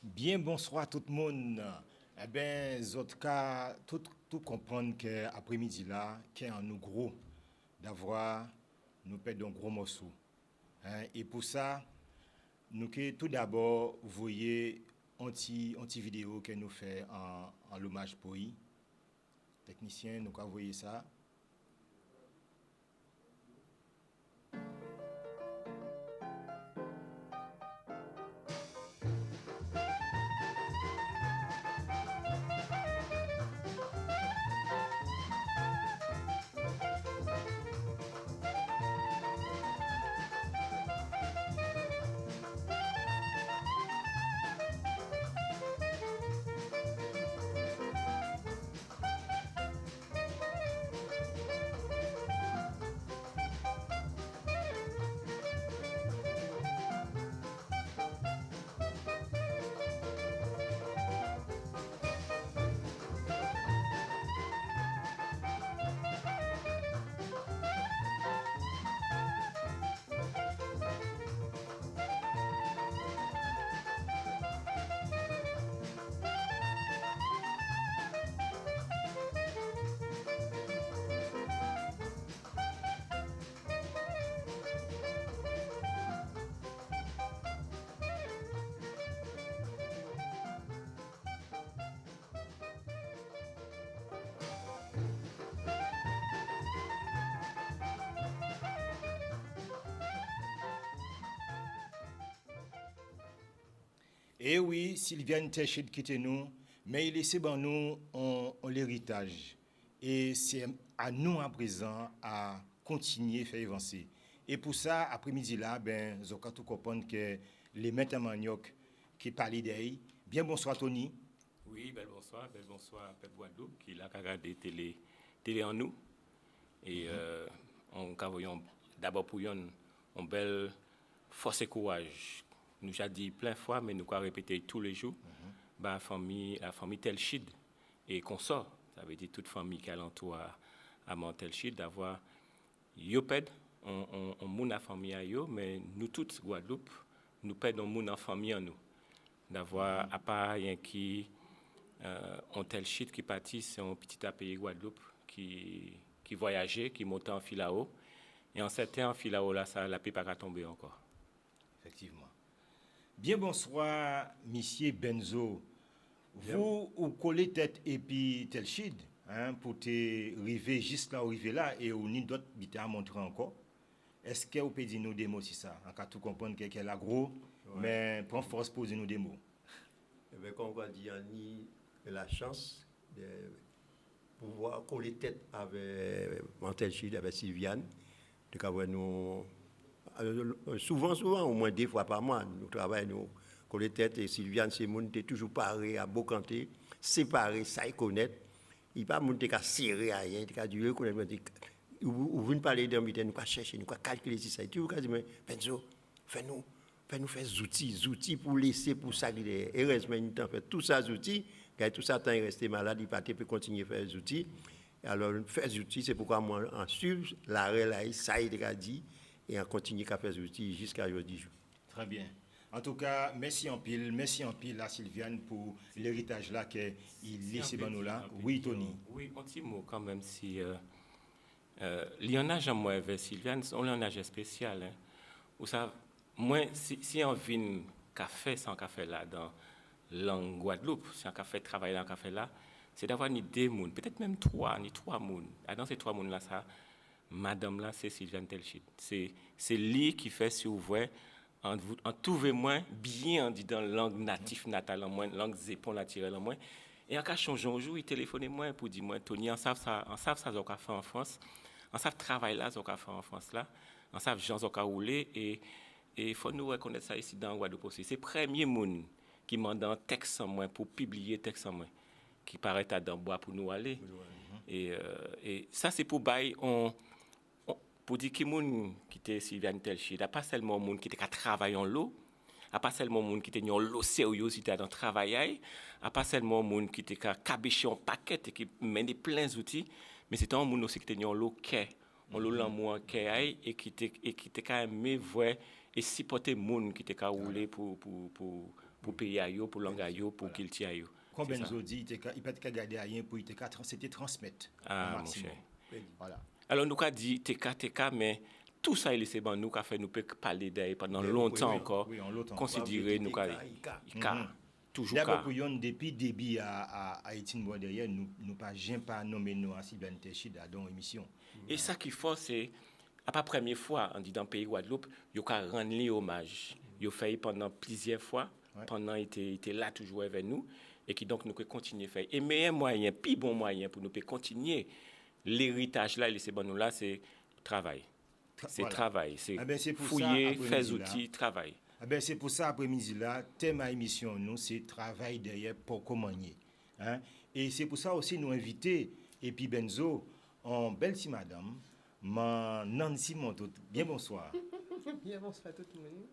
Bien, bonsoir tout le monde. Eh bien, autres cas, tout comprendre qu'après-midi là, qu'il y a un nous gros d'avoir, nous perdons un gros morceau. Hein? Et pour ça, nous que tout d'abord, vous voyez anti vidéo que nous fait en l'hommage pour lui. Technicien, nous avons voyé ça. Et oui, Sylviane Telchid quitte nous, mais il laissait ben nous l'héritage. Et c'est à nous à présent à continuer à faire avancer. Et pour ça, après-midi là, ben, vous avez tout comprendre que les maîtres à manioc qui parlent d'elle. Bien bonsoir Tony. Oui, bel bonsoir Pep Guadeloupe qui l'a regardé télé en nous. Et on voyons d'abord pour une belle force et courage. Nous avons dit plein de fois, mais nous avons répété tous les jours, la famille Telchid et consort, ça veut dire toute famille qui alentour à Montelchid, d'avoir Yoped, on moun a famille à yo, mais nous tous, Guadeloupe, nous perdons moun en famille en nous. D'avoir, à part un qui, on Telchid qui partit, c'est un petit pays Guadeloupe qui voyageait, qui montait en fil à eau. Et en certain en fil à eau, là, ça, la paix pas tomber encore. Effectivement. Bien bonsoir, monsieur Benzo. Vous, vous collez tête et puis Telchid, hein, pour te arriver juste là, arriver là, et on n'y d'autres bêtes à montrer encore. Est-ce que vous pouvez dire nous des mots sur ça? En cas tout comprendre qu'elle est gros, mais prends force pour dire nous des mots. Eh bien, comme on va dire, on a la chance de pouvoir coller tête avec Montelchid, avec Sylviane, de avoir nous. Souvent, au moins 2 fois par mois, nous travaillons, nous coller tête, et Sylviane, c'est monde qui est toujours paré à Beaucanté, séparé, ça y connaître. Il n'y a pas monde qui a serré à rien, qui a dû connaître. Vous venez parler d'un bité, nous pas chercher, nous pas calculer si ça. Et tu vous dire, mais Benzo, fais-nous faire des outils pour laisser, pour ça. Et heureusement, nous avons fait tous ces outils, quand tout ça temps resté malade, il peut continuer à faire des outils. Alors, faire des outils, c'est pourquoi moi, en suivre, l'arrêt là, ça y est dit. Et on continue à faire des outils jusqu'à aujourd'hui. Très bien. En tout cas, merci en pile à Sylviane pour l'héritage là qu'il laisse nous là. Oui, Tony. Oui, un petit mot quand même si il y en a jamais avec Sylviane, on a un âge spécial. Hein. Ou ça, moi, si on vient café sans café là dans langue Guadeloupe, si on café travailler dans café là, c'est d'avoir ni 2 mounes, peut-être même 3 mounes. Dans ces 3 mounes là, ça. Madame là, c'est Sylviane Telchid. C'est lui qui fait, si vous voyez, en trouver moins bien dit dans la langue native natale en moins, langue zépon naturelle en moins. Et en cas changeant un jour, il téléphone moi pour dire moi, Tony, on savent ça, qu'on a fait en France, on savent travail là, qu'on a fait en France là, on savent gens qu'on a roulé et il faut nous reconnaître ça ici dans Guadeloupe aussi. C'est le premier monde qui mande un texte en moins pour publier texte en moins qui paraît à d'embois pour nous aller. Et ça c'est pour bail pour dire que les gens qui étaient Sylviane Telchi, pas seulement les gens qui étaient travailler en l'eau, pas seulement les gens qui étaient en l'eau sérieux si dans le travail, pas seulement les gens qui étaient cabéchés en paquet et qui menaient plein d'outils, mais c'était un monde aussi qui était en l'eau quai, en l'eau l'amour quai et qui était quand même vrai et supporter les gens qui étaient roulés pour payer à eux, pour l'engager, pour qu'ils tiennent. Quand Benzo dit, il ne peut pas garder rien pour c'était transmettre. Ah, mon cher. Voilà. Alors, nous avons dit TK, mais tout ça, il est nous qui fait nous peut parler d'ailleurs pendant longtemps encore. Oui, en longtemps. Considérer nous toujours d'abord pour yon depuis début à Etienne Bois derrière nous pas nommer nous à Sylvain Techida dans l'émission. Et ça qu'il faut c'est à pas première fois on dit dans le pays Guadeloupe, yo ka rendre lui hommage. Yo fait pendant plusieurs fois pendant était là toujours avec nous et qui donc nous peut continuer faire. Et meilleur moyen, plus bon moyen pour nous peut continuer l'héritage là, laisser bon nous là c'est travail. C'est travail, c'est fouiller, faire outils, travail. C'est pour ça, après-midi, là, thème à l'émission, nous, c'est travail derrière pour commander. Hein? Et c'est pour ça aussi, nous inviter, et puis Benzo, en belle si madame, Nancy Montout. Bien bonsoir. Bien bonsoir tout le monde.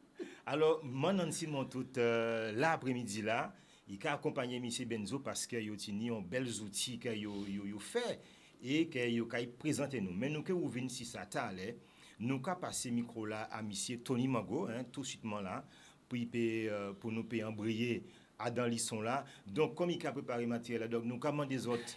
Alors, Nancy Montout, l'après-midi, là, il a accompagné M. Benzo parce qu'il y a belles outils qu'il a fait et qu'il a présenté nous. Mais nous, que vous venez si ça t'allait, nous avons passé le micro là à M. Tony Mango, tout de suite là, pour nous embrayer dans l'isson là. Donc, comme il a préparé le matériel, donc nous avons des autres,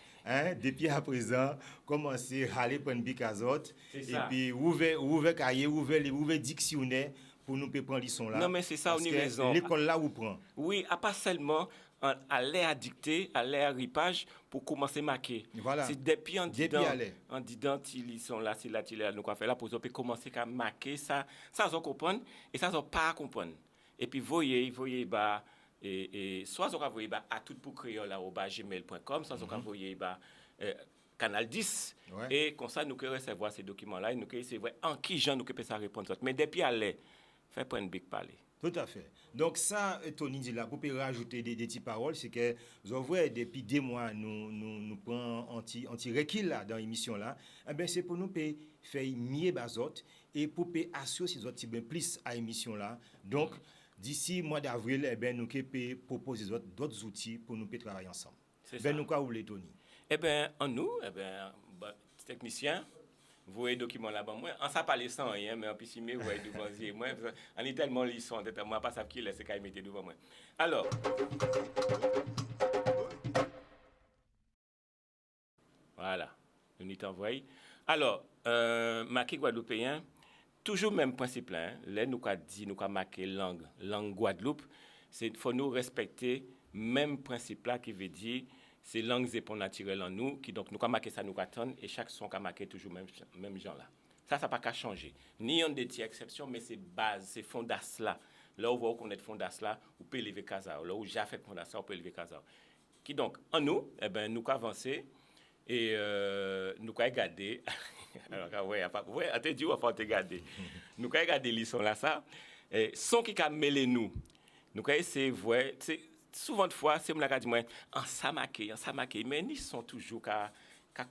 depuis à présent, commencer à aller prendre bic azote, et puis ouvrir cahier, ouvrir dictionnaire pour nous prendre l'isson là. Non, mais c'est ça, on a raison. L'école là où prend. Oui, pas seulement à l'air dicter, à l'air ripage pour commencer à marquer. Voilà. C'est depuis en disant ils sont là, c'est là, nous avons fait là pour commencer à marquer ça on comprend et ça on pas comprendre. Et puis voyez bah et soit on voyez bah à tout pour créole là au gmail.com, soit on voyez bah Canal 10 et comme ça nous que recevoir ces documents là et nous que c'est vrai en qui gens nous que peut ça répondre mais depuis à l'air fait pas une big parler. Tout à fait. Donc ça, Tony dit là, pour rajouter des petites paroles, c'est que vous voyez, depuis 2 mois, nous prenons anti-recul là, dans l'émission là, c'est pour nous faire mieux bazot et pour assurer ces autres plus à l'émission là. Donc, d'ici mois d'avril, nous pouvons proposer d'autres outils pour nous travailler ensemble. Nous, quoi vous voulez, Tony? Technicien, vous voyez les documents là-bas, moi, on ne parle sans rien, mais en plus, vous voyez devant moi, on est tellement lissant, moi, pas ça qui laisse qu'à mettre devant moi. Alors, voilà, nous y envoyé. Alors, marqué guadeloupéen, toujours même principe là, là, nous avons dit, nous avons marqué langue Guadeloupe, c'est faut nous respecter même principe là qui veut dire c'est langues et pour naturel en nous qui donc nous avons marqué ça nous attend et chaque son a marqué toujours même genre là. Ça pas qu'à changer. Ni on des petites exceptions mais c'est base, c'est fondas là. Là où vous connaître fondas là, vous pouvez lever casa. Là où j'ai fait fondas là, vous pouvez lever casa. Qui donc en nous nous avancer et nous regarder alors ouais attends dit on faut regarder. Nous regarder les sons là ça son qui a mêlé nous. Nous essayer voir souvent de fois c'est me la dit moi en ça marqué mais ils sont toujours qu'à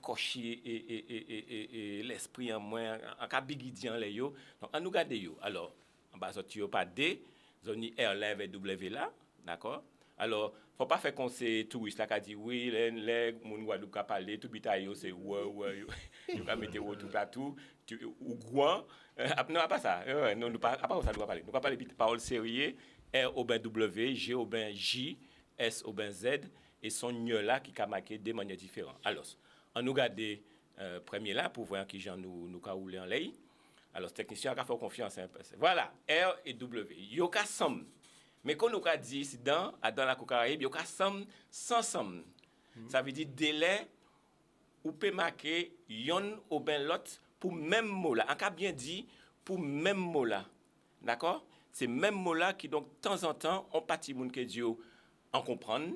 cocher et l'esprit en moins en qu'à biguidian les yo donc on nous garder yo alors en bas sorti pas D zone R là avec W là d'accord alors faut pas faire qu'on c'est touriste là qui dit oui les moun Guadeloupe ka parler tout bitaille c'est ouais yo ka mettre tout partout ou Gouan non pas ça non nous pas ça doit parler nous pas parler parole sérieux R au ben W, G au ben J, S au ben Z, et son nœud là qui a marqué de manière différente. Alors, on nous garde premier là pour voir qui gens nous rouler en l'air. Alors, technicien a fait confiance. Voilà, R et W. Yo ka somme. Mais quand nous a dit dans la Caraïbe, yo ka somme sans somme. Ça veut dire délai ou peut marquer yon au ben l'autre pour même mot là. On a bien dit pour même mot là. D'accord? C'est même mot-là qui, donc, de temps en temps, on partit moun que Dieu en comprendre,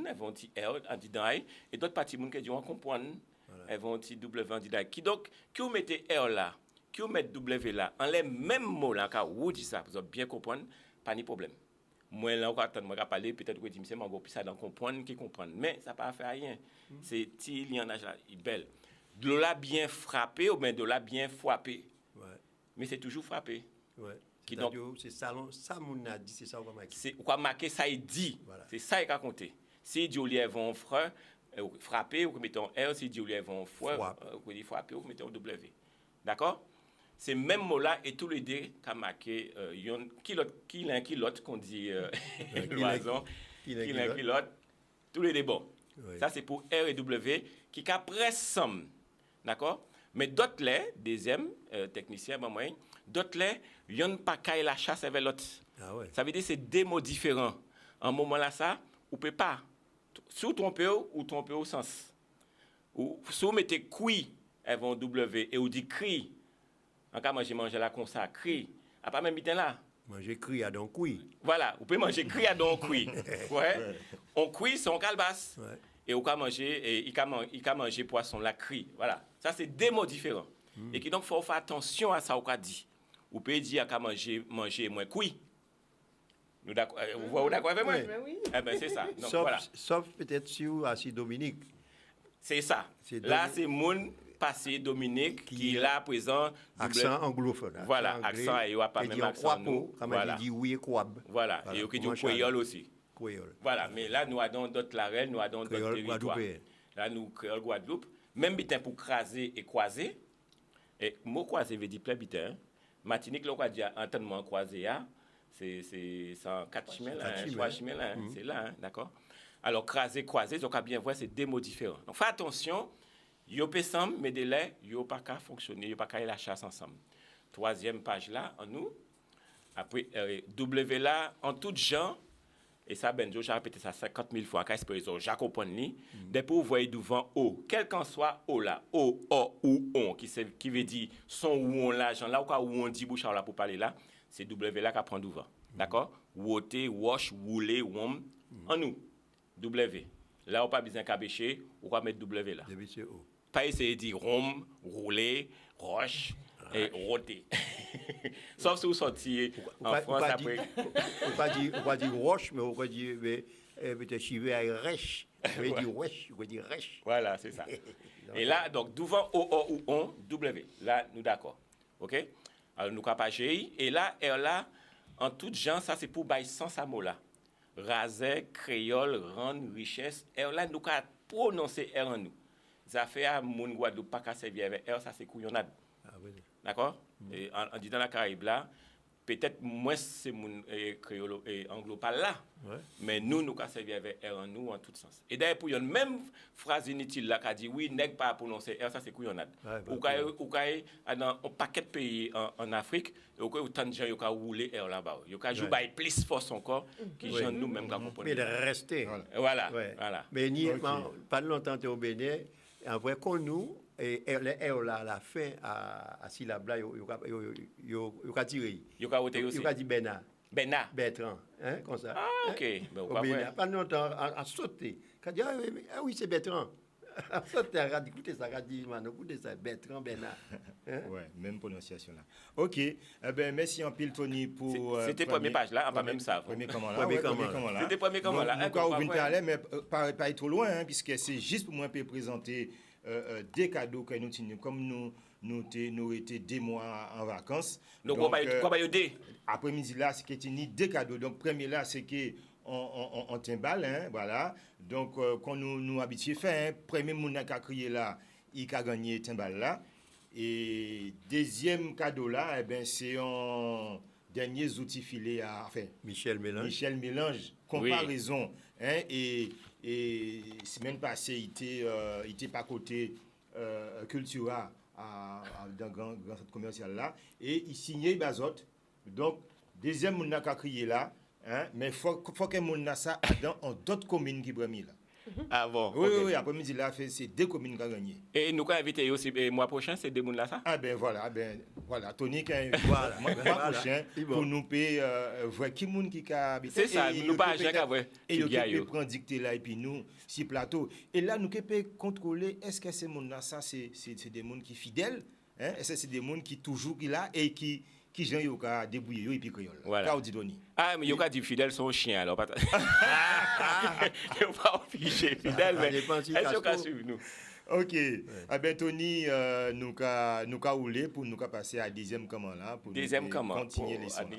elles vont dire R, en dit et d'autres parties moun que Dieu en comprendre, elles vont dire W, en dit qui donc, qui vous mettez R là, qui vous mettez W là, en les mêmes mots là, car vous dites ça, vous avez bien comprendre, pas de problème. Moi, là, on va attendre, moi, parler, peut-être que je dis, mais on va ça dans comprendre, qui comprendre. Mais ça n'a pas fait rien. C'est, il y en a, il est belle. De l'eau là bien frappé ou bien de l'eau là bien frappé. Ouais. Mais c'est toujours frappé. Ouais. Qui C'est-à-dire, c'est ça, ça, mon a dit, c'est ça, on va marquer. C'est quoi marquer ça, il dit. Voilà. C'est ça, il a compté. Si dit, au lieu vont frapper, ou mettons R, si dit, au lieu vont frapper, ou mettons W. D'accord? Ces mêmes mots-là et tous les deux qui a marqué l'un qui l'autre qu'on dit l'oison, qui l'un qui l'autre, tous les deux bons. Oui. Ça, c'est pour R et W qui après somme. D'accord? Mais d'autres, les deuxième technicien, d'autres, les il n'y a pas qu'à la chasse avec l'autre. Ah ouais. Ça veut dire que c'est deux mots différents. En moment là, ça, on ne peut pas. Soit tromper ou tromper au sens. Ou si vous mettez cuit avant W et vous dites cri, en cas manger là comme ça, cri, à pas même temps là. Manger cri à donc oui. Voilà, vous pouvez manger cri à donc cuit. Ouais. On cuit son calebasse. Ouais. Et on peut manger et il peut manger poisson la cri. Voilà. Ça c'est deux mots différents. Et qui donc faut faire attention à ça qu'on dit. Vous pouvez dire qu'à manger moins cuit. Nous d'accord, vous d'accord avec moi? Oui. Eh ben c'est ça. Donc Sauf, voilà. sauf peut-être si vous assis Dominique. C'est ça. C'est Là c'est mon passé Dominique qui est là présent. Accent anglophone. Voilà, accent et il n'y a pas même accent. Voilà. Dit oui et kwab. Voilà. Et il y a créole aussi. Créole. Voilà, mais là, nous avons d'autres larelles, nous avons d'autres territoires. Là, nous créons Guadeloupe. Même bitin pour craser et croiser. Et mot croiser veut dire plein bitin. Martinique, là, on va dire entendement croisé, c'est 4 chemins, 3 chemins, c'est là, d'accord? Alors, craser, croiser, donc, à bien voir, c'est deux mots différents. Donc, faites attention, yo peut ensemble, mais de là, yo pas qu'à fonctionner, yo pas qu'à la chasse ensemble. Troisième page là, en nous. Après, W là, en tout genre. Et ça, Benjo, j'ai répété ça 50 000 fois. Quand je j'ai compris. Depuis vous voyez devant O, quel qu'en soit O là, O, O ou on, qui veut dire son ou on là, genre là où on dit bouchard là pour parler là, c'est W là qui prend devant. D'accord? Woter, wash, rouler, wom, en nous. W. Là, on n'a pas besoin de cabécher, on va mettre W là. Pas essayer de dire rom, rouler, roche. Et roter. Sauf si vous sortiez en France après. On va dire roche, mais on va dire peut-être chivé à rêche. On va dire wesh, on va dire rêche. Voilà, c'est ça. Et là, donc, devant O ou on, W. Là, nous d'accord. OK? Alors, nous avons GI. Et là, R là, en tout genre, ça, c'est pour bailler sans sa mot là. Raset, créole, rendre, richesse. R là, nous avons prononcé R en nous. Ça fait à mon Guadeloupe pas qu'à servir avec R, ça, c'est couillonnade. D'accord? Et en disant la Caraïbe là, peut-être moins c'est mon créole et anglo pas là. Ouais. Mais nous avons servi avec R en nous en tout sens. Et d'ailleurs, pour une même phrase inutile là, qui dit oui, n'est pas prononcer R, ça c'est couillonnade. Ou dans un paquet de pays en Afrique, autant de gens qui ont roulé R là-bas. Ils ont joué plus force encore que gens nous-mêmes qui comprennent. Mais de rester. Voilà. Mais pas longtemps au Bénin, en vrai, qu'on nous, et les R là, à la fin, à syllabe là, il y a tiré. Il y a dit Bena. Bertrand. Hein, comme ça. Ah, ok. Au Bénin, pas longtemps, à sauter. Il a dit, ah oui, c'est Bertrand. À sauter, il a dit, écoutez ça, écoutez ça, Bertrand, Bena. Oui, même prononciation là. Ok. Eh ben, merci en pile, Tony, pour. C'était première page là, pas même ça. Premier comment là. C'était premier comment là. Encore vous venez aller, mais pas trop loin, hein, puisque c'est juste pour moi de présenter des cadeaux que nous tenons, comme nous étions des mois en vacances. Donc, quoi va y aider? Après-midi là, c'est qu'il y a des cadeaux. Donc, premier là, c'est que on timbale, hein, voilà. Donc, quand nous habitués faire, premier monde qui a crié là, il a gagné timbale là. Et deuxième cadeau là, eh ben, c'est un dernier outil filé à Michel Mélange, comparaison. Oui. Hein, et semaine passée, il était pas côté Cultura dans le grand centre commercial là. Et il signait Bazot. Donc, deuxième monde qui a crié là. Hein, mais il faut que mon a ça dans d'autres communes qui brûlent là. Ah bon? Oui, après-midi là, c'est deux communes qui ont gagné. Et nous avons invité aussi le mois prochain, c'est deux mondes là ça? Ah ben voilà, Tony qui a mois prochain pour nous payer voir qui monde qui a habité. C'est ça, nous pas agir qu'après. Et nous peut prendre dictée là et puis nous si plateau. Et là nous peut contrôler est-ce que ces monde là ça c'est des monde qui fidèles, hein? Est-ce que c'est des monde qui toujours qui là et qui qui gens yo ka débrouiller yo et puis créole. Voilà. Ka ou dit Tony. Ah, mais il y a dit fidèle sont chiens alors. Il ne faut pas afficher fidèle, mais est-ce qu'on suivre nous? OK. Ah ben Tony, nous ka rouler pour nous ka passer à deuxième comment là pour Deuxième comment? continuer les sons.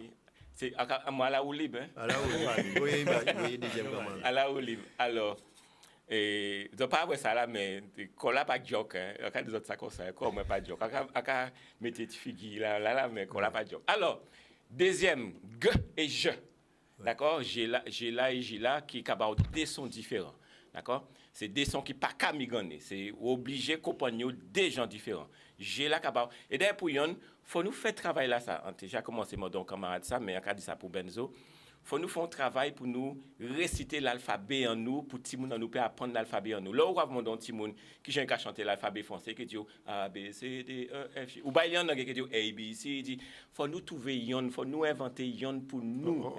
C'est à moi la olive, hein? À la olive. Oui, deuxième commande. À la olive. Alors, et je pas voir ça là, mais quand là pas joke, hein? Quand des autres ça comme ça, quand moi pas joke. Quand mettre tes figues là, mais quand là pas joke. Alors, deuxième, G et je. D'accord? J'ai là et j'ai là qui ont des sons différents. D'accord? C'est des sons qui pas qu'à migrer. C'est obligé qu'on prenne des gens différents. J'ai là capable. Et d'ailleurs pour yon, faut nous faire travail là ça. On a déjà commencé mon camarade ça, mais on a dit ça pour Benzo. Faut nous faire un travail pour nous réciter l'alphabet en nous, pour tout le monde nous peut apprendre l'alphabet en nous. Là où on va petit monde qui j'ai qu'à chanter l'alphabet français qui dit A B C D E F G. Ou bien il y en a qui dit A B C D. Faut nous trouver yon, faut nous inventer yon pour nous.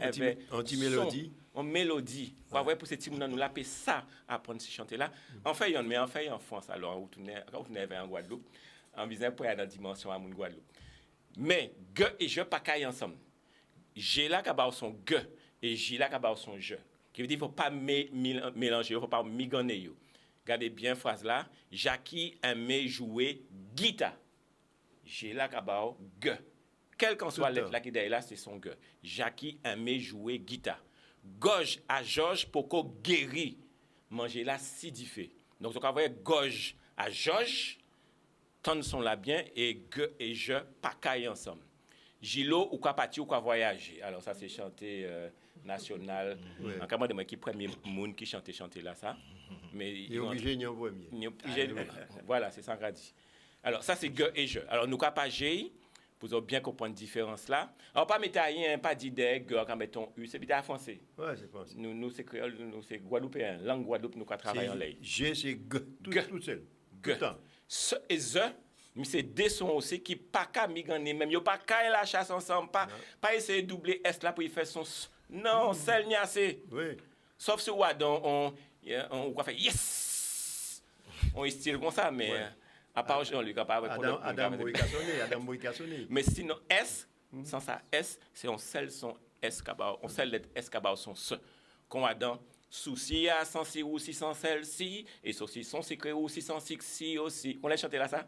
Anti mélodie. En mélodie. Pour avoir pour ces petits monde nous la ça apprendre ce chanter là. En fait yon, mais en fait en France alors on tourne vers en Guadeloupe. En visant pour aller dans dimension à mon Guadeloupe. Mais G et je pas caille ensemble. J'ai là qu'à son G et j'ai là qu'à son je. Qui veut dire faut pas mélanger, faut pas migonner yo. Regardez bien phrase là, Jackie aimait jouer guitare. J'ai là qu'à G. Quel qu'en soit l'être là qui est là, c'est son G. Jackie aimait jouer guitare. Gauche à Georges pour qu'on guérit. Manger là si diffé. Donc on va voir gauche à Georges. Tant sont là bien et G et je pas caille ensemble. Gilo ou quoi partir ou quoi voyager. Alors ça c'est chanté national. En cas de moi qui premier monde qui chanter là ça. Mais il est obligé n'y en premier. Voilà, c'est ça qu'on dit. Alors ça c'est G et je. Alors nous pas G pour bien comprendre la différence là. Alors pas métaillien, pas dit des G quand mettons U, c'est bien français. Ouais, c'est français. Nous c'est créole, nous c'est guadeloupéen, langue Guadeloupe nous travailler en l'air. G c'est G tout seul. Tout le temps. Ce et ze, mais c'est des sons aussi qui pas qu'à migrer même yo pas qu'à la chasse ensemble pas essayer de doubler S là pour y faire son non celle n'y a assez. Oui. Sauf ce on va faire yes. On style comme ça mais à part Jean-Luc pas Adam Boy-Cassonné. Mais sinon S sans ça S c'est on seul son S cabao on seul lettre S cabao son ce qu'on a dans souci à 106 ou 600 celle-ci et souci son secret ou 606 si aussi. On l'a chanté là ça?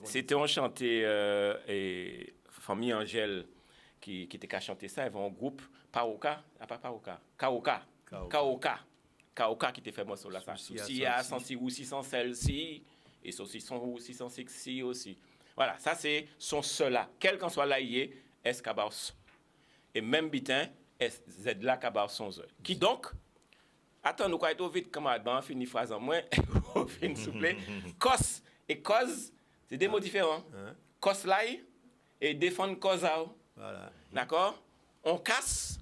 C'était un chanté et famille Angèle qui était qu'à chanter ça, ils vont en groupe Kaoka qui était fait morceau là ça. Souci à 106 ou 600 celle-ci et souci son ou 606 si aussi. Voilà, ça c'est son seul là. Quel qu'en soit là il est escabaus. Et même bitin Z là cabar son ze. Qui donc attends nous quoi vite camarade on finit phrase en moins on finit s'il vous plaît. Cause et cause c'est des mots différents. Cause là et défendre cause là. Voilà. D'accord? On casse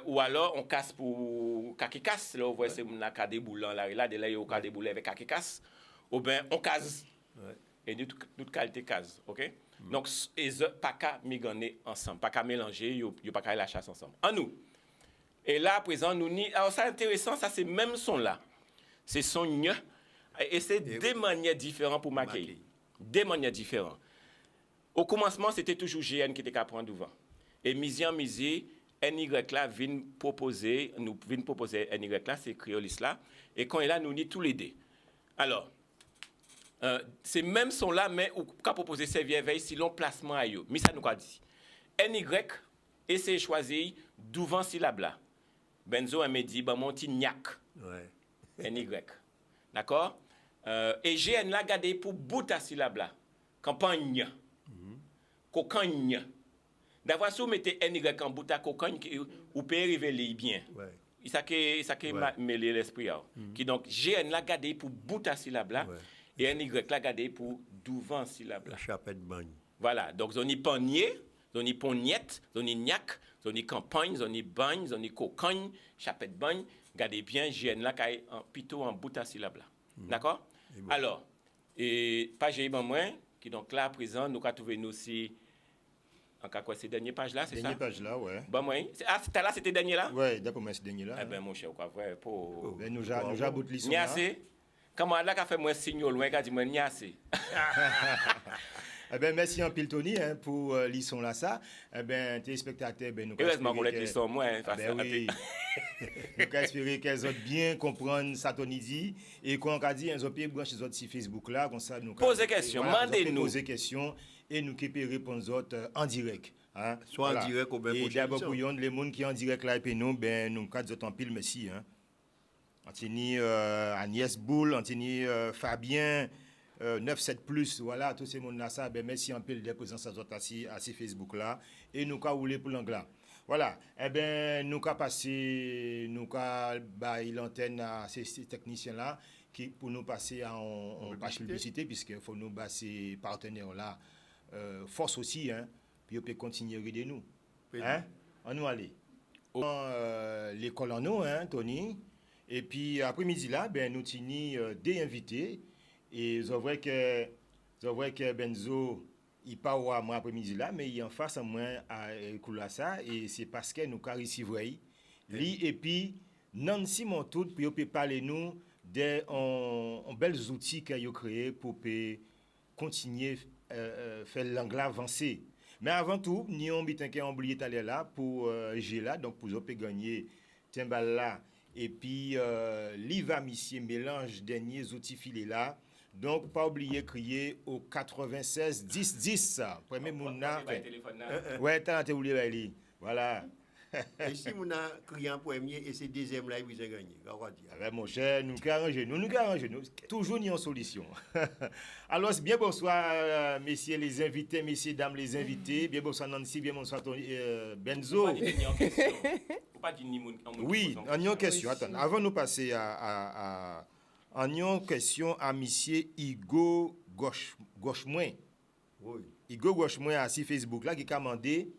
ou alors on casse pour kaki casse là vous voyez c'est na ka déboulant là de là il ka débouler avec kaki casse ou ben on case. Et toute qualité case, OK? Donc et pas qu'à migrer ensemble, pas qu'à mélanger, yo pas qu'à la chasse ensemble. En nous. Et là à présent nous ni alors ça intéressant ça c'est même son là. C'est son ñ et c'est des manières différentes pour marquer. Des manières différentes. Au commencement c'était toujours GN qui était qu'à prendre devant. Et misi NY là vient proposer NY là c'est créoliste là et quand il est là nous ni tous les deux. Alors c'est même son là mais ou qu'a proposé servir veille si long placement à yo mais ça nous a dit NY essayer choisir devant syllabe là Benzo a dit ben mon petit niak NY d'accord et GN là garder pour bout à syllabe là campagne cocagne d'avoir sous mettez NY en bout à cocagne ou peut révéler bien ça que mêler l'esprit qui donc GN là garder pour bout à syllabe là et NY là gardé pour devant syllabe là. Chapette bagne. Voilà, donc zoni panier, zoni poniette, zoni niak, zoni campagne, zoni bagne, zoni cocagne, chapette bagne, gardez bien GN là kay en plutôt en bout à syllabe là. D'accord? Alors, et page ben moins qui donc là à présent nous ka trouver nous aussi en cas quoi c'est dernière page là, c'est ça? Dernière page là, ouais. Ben moi, c'était là c'était dernier là? Ouais, d'après moi c'est dernier là. Eh ben mon cher quoi vrai pour nous ja bout l'histoire. Ni assez Comment là qu'a fait moi signe au loin qu'a dit moi niasse. Eh ben, merci en pile Tony hein, pour l'isson là ça. Eh ben, téléspectateurs, ben, nous Heureusement qu'on espérer est l'histoire moi. Ah ben oui. Nous espérer qu'elles ont bien comprendre ça Tony dit et qu'on a dit un autre branche les autres sur Facebook là comme ça nous Posez question, demandez-nous. Poser question et nous qui peut répondre aux autres en direct. Hein? Soit en direct ou bien et prochaine d'abord émission. pour les gens qui en direct là et puis nous ben nous quatre autres en pile merci hein. Antini Agnès Boule, Antini Fabien 97 plus, voilà, tous ces monde là ça, ben merci en pile de présence à votre assis Facebook là et nous ca rouler pour l'anglais. Voilà, eh ben nous ca passer nous ca bailler l'antenne à ces techniciens là qui pour nous passer en page publicité puisque faut nous passer partenaires là force aussi hein, puis on peut continuer à aider nous. Hein? On nous aller. L'école en nous hein, Tony. Et puis après-midi là, ben nous tini des invités et c'est vrai que Benzo il pas ou moi après-midi là mais il en face à moi à écouler ça et c'est parce que nous carré vrai lui et puis Nancy Montout puis peut parler nous des en belles outils qu'il a créé pour continuer faire l'anglais avancer. Mais avant tout, nous avons oublié d'aller là pour j'ai là donc pour gagner timbal là. Et puis, l'IVA Missier mélange derniers outils filés là. Donc, pas oublier crier au 96 10 10. Premier mouna. Ouais, t'as oublié. Voilà. Et si on a crié en premier et c'est deuxième là, vous avez gagné. Ouais, mon cher, nous arrangeons. Toujours nous en solution. Alors, bien bonsoir, messieurs les invités, messieurs, dames les invités. Bien bonsoir Nancy, bien bonsoir Benzo. Pas dire ni oui, en une question. Attends, avant de nous passer en une question à monsieur Igo Gauchemoin. Oui. Igo Gauchemoin à Facebook là qui a demandé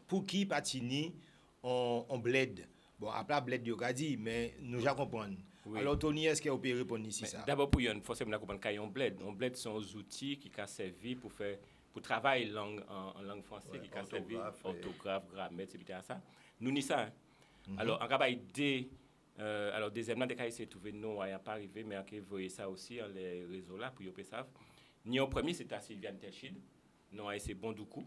pour qui patini en bled. Bon, après bled yo dit mais nous ja comprendre. Oui. Alors Tony, est-ce qu'on peut répondre ici ça? D'abord pour yon forcément comprendre qu'on bled. On bled sont des outils qui ont servi pour faire pour travailler en langue française qui ont servi orthographe, grammaire, etc. ça. Nous ni ça. Hein? Alors en cas alors deuxièmement des cas c'est trouver non à pas arrivé mais on voyez ça aussi dans les réseaux là pour yo savent. Ni en premier c'est à Sylviane Telchid. Non c'est Bondoukou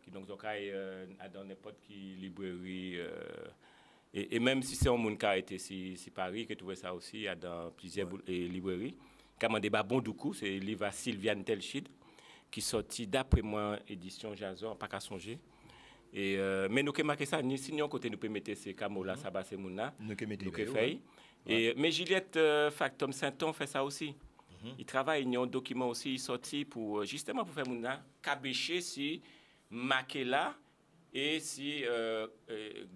qui donc dans n'importe qui librairie et même si c'est un monde qui a été si Paris que trouver ça aussi dans plusieurs librairies. Comme un débat Bondoukou c'est livre à Sylviane Telchid qui sorti d'après moi édition Jason pas qu'à songer. Et mais nous que marquer ça ni sinon côté nous peut mettre ces camo là ça c'est mouna nous que fait et mais Juliette Factom Saint-Ton fait ça aussi. Il travaille il y a un document aussi il sorti pour justement pour faire mouna cabécher si marquer là et si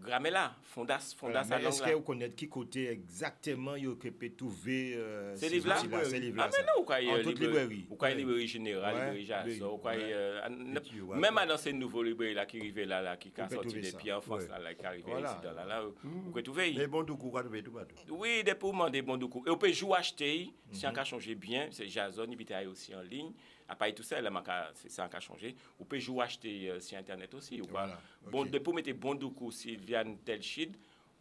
grammer là fondas voilà, mais est-ce que vous connaissez qui côté exactement il peut trouver ces livres là ah mais non quoi en toute librairie ou quoi librairie générale librairie Jason ou quoi même dans ces nouveaux librairies là qui arrivent là qui sont sortis depuis en France là qui arrivent ici dans là vous pouvez trouver les bons doucou quoi trouver tout partout oui des pour des bons doucou et on peut jouer acheter si on a changé bien c'est Jason il peut aussi en ligne à part tout ça là c'est ça qui a changé ou peut jouer acheter sur internet aussi ou voilà. Bon pour mettre Bondoukou Sylviane Telchid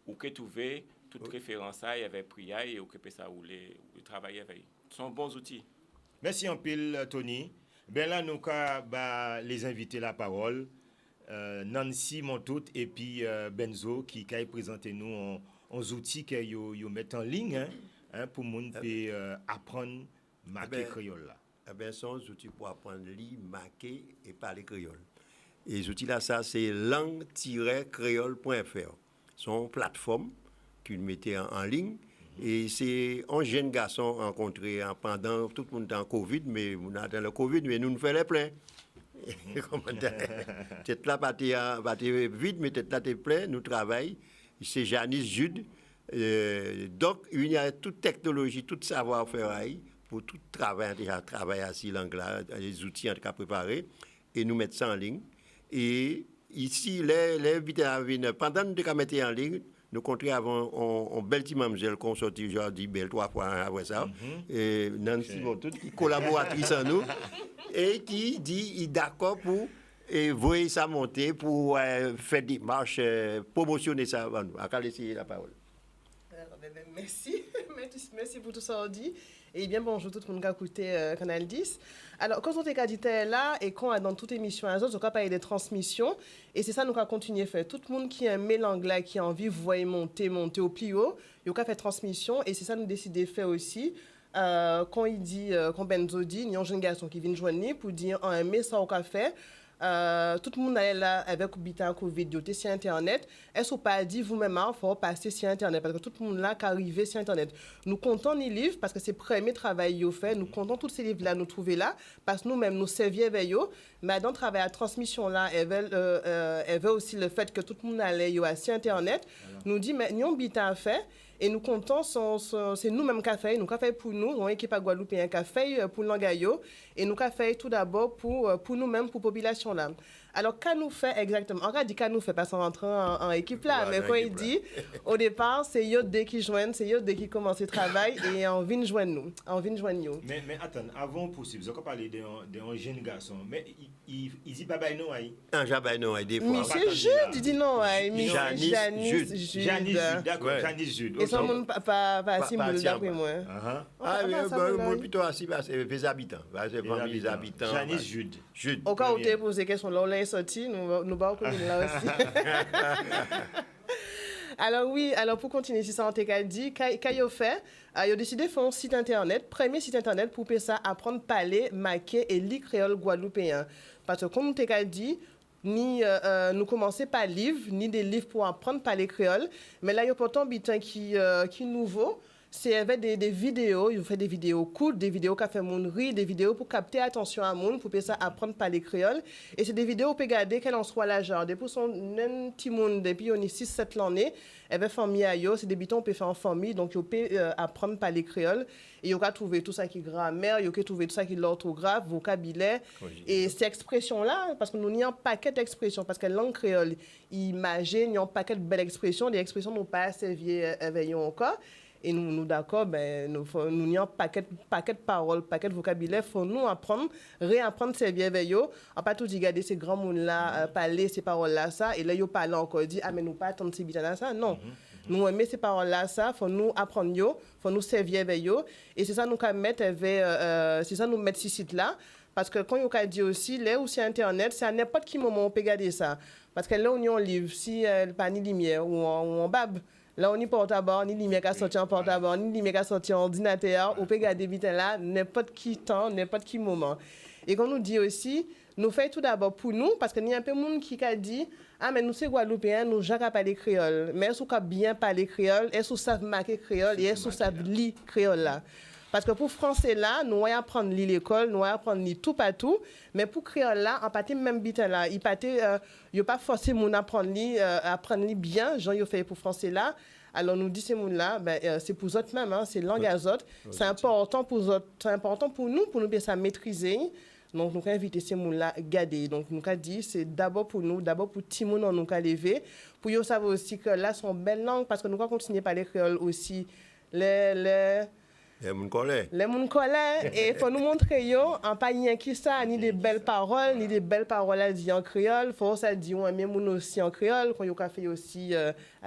ou que trouver toute référence à avait pris et ou que peut ça rouler ou travailler avec ce sont bons outils. Merci en pile Tony. Ben là nous les invités la parole Nancy Montout et puis Benzo qui a présenté nous en outils que yo mettent en ligne hein, pour monde peut apprendre marquer créole là. Eh bien, ce sont des outils pour apprendre à lire, marquer et parler créole. Et les outils là, ça, c'est langue-créole.fr. C'est une plateforme qu'ils mettaient en ligne. Et c'est un jeune garçon rencontré pendant tout le monde en Covid, mais dans le Covid, mais nous faisons les pleins. Tête là, pas vide, mais tête là, t'es plein, nous travaillons. C'est Janice Jude. Donc, il y a toute technologie, tout savoir-faire pour tout travailler assis l'anglais, les outils en tout cas préparés, et nous mettre ça en ligne. Et ici, les invités pendant que nous mettons en ligne, nous comptons avant un bel petit mademoiselle qu'on sortit aujourd'hui, belle 3 fois après ça, et Nancy Montout, qui est collaboratrice en nous, et qui dit il est d'accord pour voir ça monter, pour faire des marches, promotionner ça avant nous. À laisser la parole. Merci. Merci pour tout ça, on dit. Et bien, bonjour tout le monde qui a écouté Canal 10. Alors, quand on t'a dit là, et quand on a dans toute émission, on a parlé des transmissions, et c'est ça nous avons continué à faire. Tout le monde qui aime l'anglais, qui a envie de voir monter au plus haut, il a fait transmission, et c'est ça nous décidé de faire aussi. Quand il dit, quand Benzo dit, il y a un jeune garçon qui vient joindre pour dire, on aime ça au café. Tout le monde est là avec le Covid, sur Internet. Est-ce que pas dit vous-même, il faut passer sur Internet parce que tout le monde là qui arrive sur Internet. Nous comptons les livres parce que c'est le premier travail qu'on fait. Nous comptons tous ces livres-là, nous trouver là parce que nous-mêmes, nous servions avec eux. Mais dans le travail à transmission là, elle veut aussi le fait que tout le monde allait sur Internet. Nous dit, mais nous avons bien fait. Et nous comptons, c'est nous-mêmes qui avons fait, nous avons fait pour nous, on équipe à Guadeloupe qui a fait pour l'Angayo, et nous avons fait tout d'abord pour nous-mêmes, pour la population là. Alors, qu'est-ce nous fait exactement? On a dit qu'est-ce nous fait, parce qu'on rentre en équipe là, mais quand il dit, au départ, c'est Yodé qui joignent, c'est Yodé qui commence le travail, et on vient joindre nous, Mais attends, avant possible, vous avez parlé d'un jeune garçon, mais il dit pas non, aïe. Un jabay non, des fois. Monsieur Jude, il dit non, aïe. Janice Jude, d'accord, Janice Jude. Et ça, on pas si moule d'après moi. Ah, moi plutôt assis, c'est les habitants, c'est vraiment les habitants. Janice Jude. Au cas où tu as posé question, là, on l'a sorti, nous allons là aussi. Alors oui, pour continuer, si ça on t'a dit, qu'est-ce qu'on fait? Il a décidé de faire un site internet, premier site internet pour ça apprendre à parler, marquer et lire créole guadeloupéen. Parce que comme on t'a dit, ni nous commencer par livre, ni des livres pour apprendre à parler créole, mais là il y a pourtant un bitin qui est nouveau. C'est avec des vidéos, il fait des vidéos courtes, des vidéos qui fait mon rire, des vidéos pour capter l'attention à monde, pour ça apprendre à parler créole. Et c'est des vidéos pour regarder qu'elle en soit l'âge. Depuis son petit monde, depuis on est 6-7 l'année, elle va famille à yo, c'est des bitons peut faire en famille, donc il peut apprendre à parler créole. Et il va trouver tout ça qui est grammaire, il va trouver tout ça qui est l'orthographe, vocabulaire. Et ces expressions-là, parce que nous avons un paquet d'expressions, parce que la langue créole, imagine, il y a un paquet de belles expressions, des expressions nous pas assez vieilles encore. Et nous d'accord, nous avons un paquet de paroles, paquet de vocabulaire, il faut nous apprendre, réapprendre ces vieilles veilles. On pas tout dit, regarder ces grands mots-là, parler ces paroles-là, ça, et là, ils parlent encore, dit, ah, mais nous pas attendre ces bitans-là, ça, non. Nous aimons ces paroles-là, ça, il faut nous apprendre, il faut nous servir avec eux. Et c'est ça nous mettre, c'est ça nous mettre ce site-là. Parce que quand on a dit aussi, là où c'est Internet, c'est à n'importe quel moment on peut regarder ça. Parce que là, on y a un livre, si elle pas ni lumière ou en bab. Là, on y portable, ni lumière qui sorti en portable, ni lumière qui sorti en ordinateur, on peut regarder vite là, n'importe qui temps, n'importe qui moment. Et quand nous dit aussi, nous faisons tout d'abord pour nous, parce qu'il y a un peu de monde qui a dit, ah, mais nous, c'est Guadeloupéens, nous, jamais parler créole. Mais est-ce qu'on a bien parler créole, est-ce qu'on sait marquer créole, et est-ce qu'on sait lire créole là? Parce que pour français là, nous allons apprendre lire l'école, nous allons apprendre lire tout partout, mais pour créole là, on partait même bitin là, il a pas forcément apprendre lire bien, Jean il fait pour français là. Alors nous dit ces mots là, c'est pour autres même, c'est langue à autres, c'est important pour autres, c'est important pour nous bien ça maîtriser. Donc nous avons invité ces mots là garder. Donc nous avons dit c'est d'abord pour nous, d'abord pour tout le monde nous avons levé, pour yo savoir aussi que là sont belles langues parce que nous allons continuer à parler créole aussi les moun collè. Et il faut nous montrer, en pas rien qui ça, ni des belles paroles à dire en créole. Il faut ça dire, même aussi en créole, quand il y a fait aussi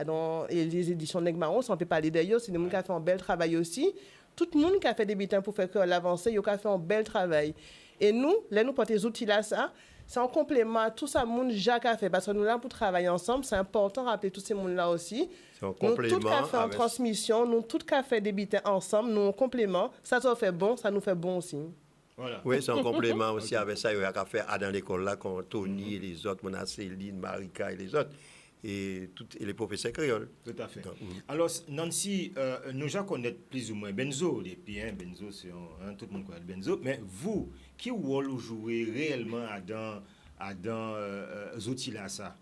dans les éditions Negmaron, on peut parler d'ailleurs, c'est des gens qui ont fait un bel travail aussi. Tout le monde qui a fait des bitins pour faire créole avancer, il a fait un bel travail. Et nous, là, nous portons ces outils-là, ça. C'est en complément à tout ça, monde Jacques a fait. Parce que nous, là, pour travailler ensemble, c'est important de rappeler tous ces mondes-là aussi. C'est en complément. Nous, tout cas fait en transmission, nous, tout cas fait des bitins ensemble, nous, en complément. Ça fait bon, ça nous fait bon aussi. Voilà. Oui, c'est en complément aussi avec ça. Il y a qu'à faire dans l'école, là, quand Tony et les autres, Mona Céline, Marika et les autres. Et les professeurs créoles. Tout à fait. Donc, alors, Nancy, nous déjà connaissons plus ou moins Benzo. Et puis, Benzo, c'est tout le monde connaît Benzo. Mais vous, qui rôle vous jouez réellement dans les outils-là, ça?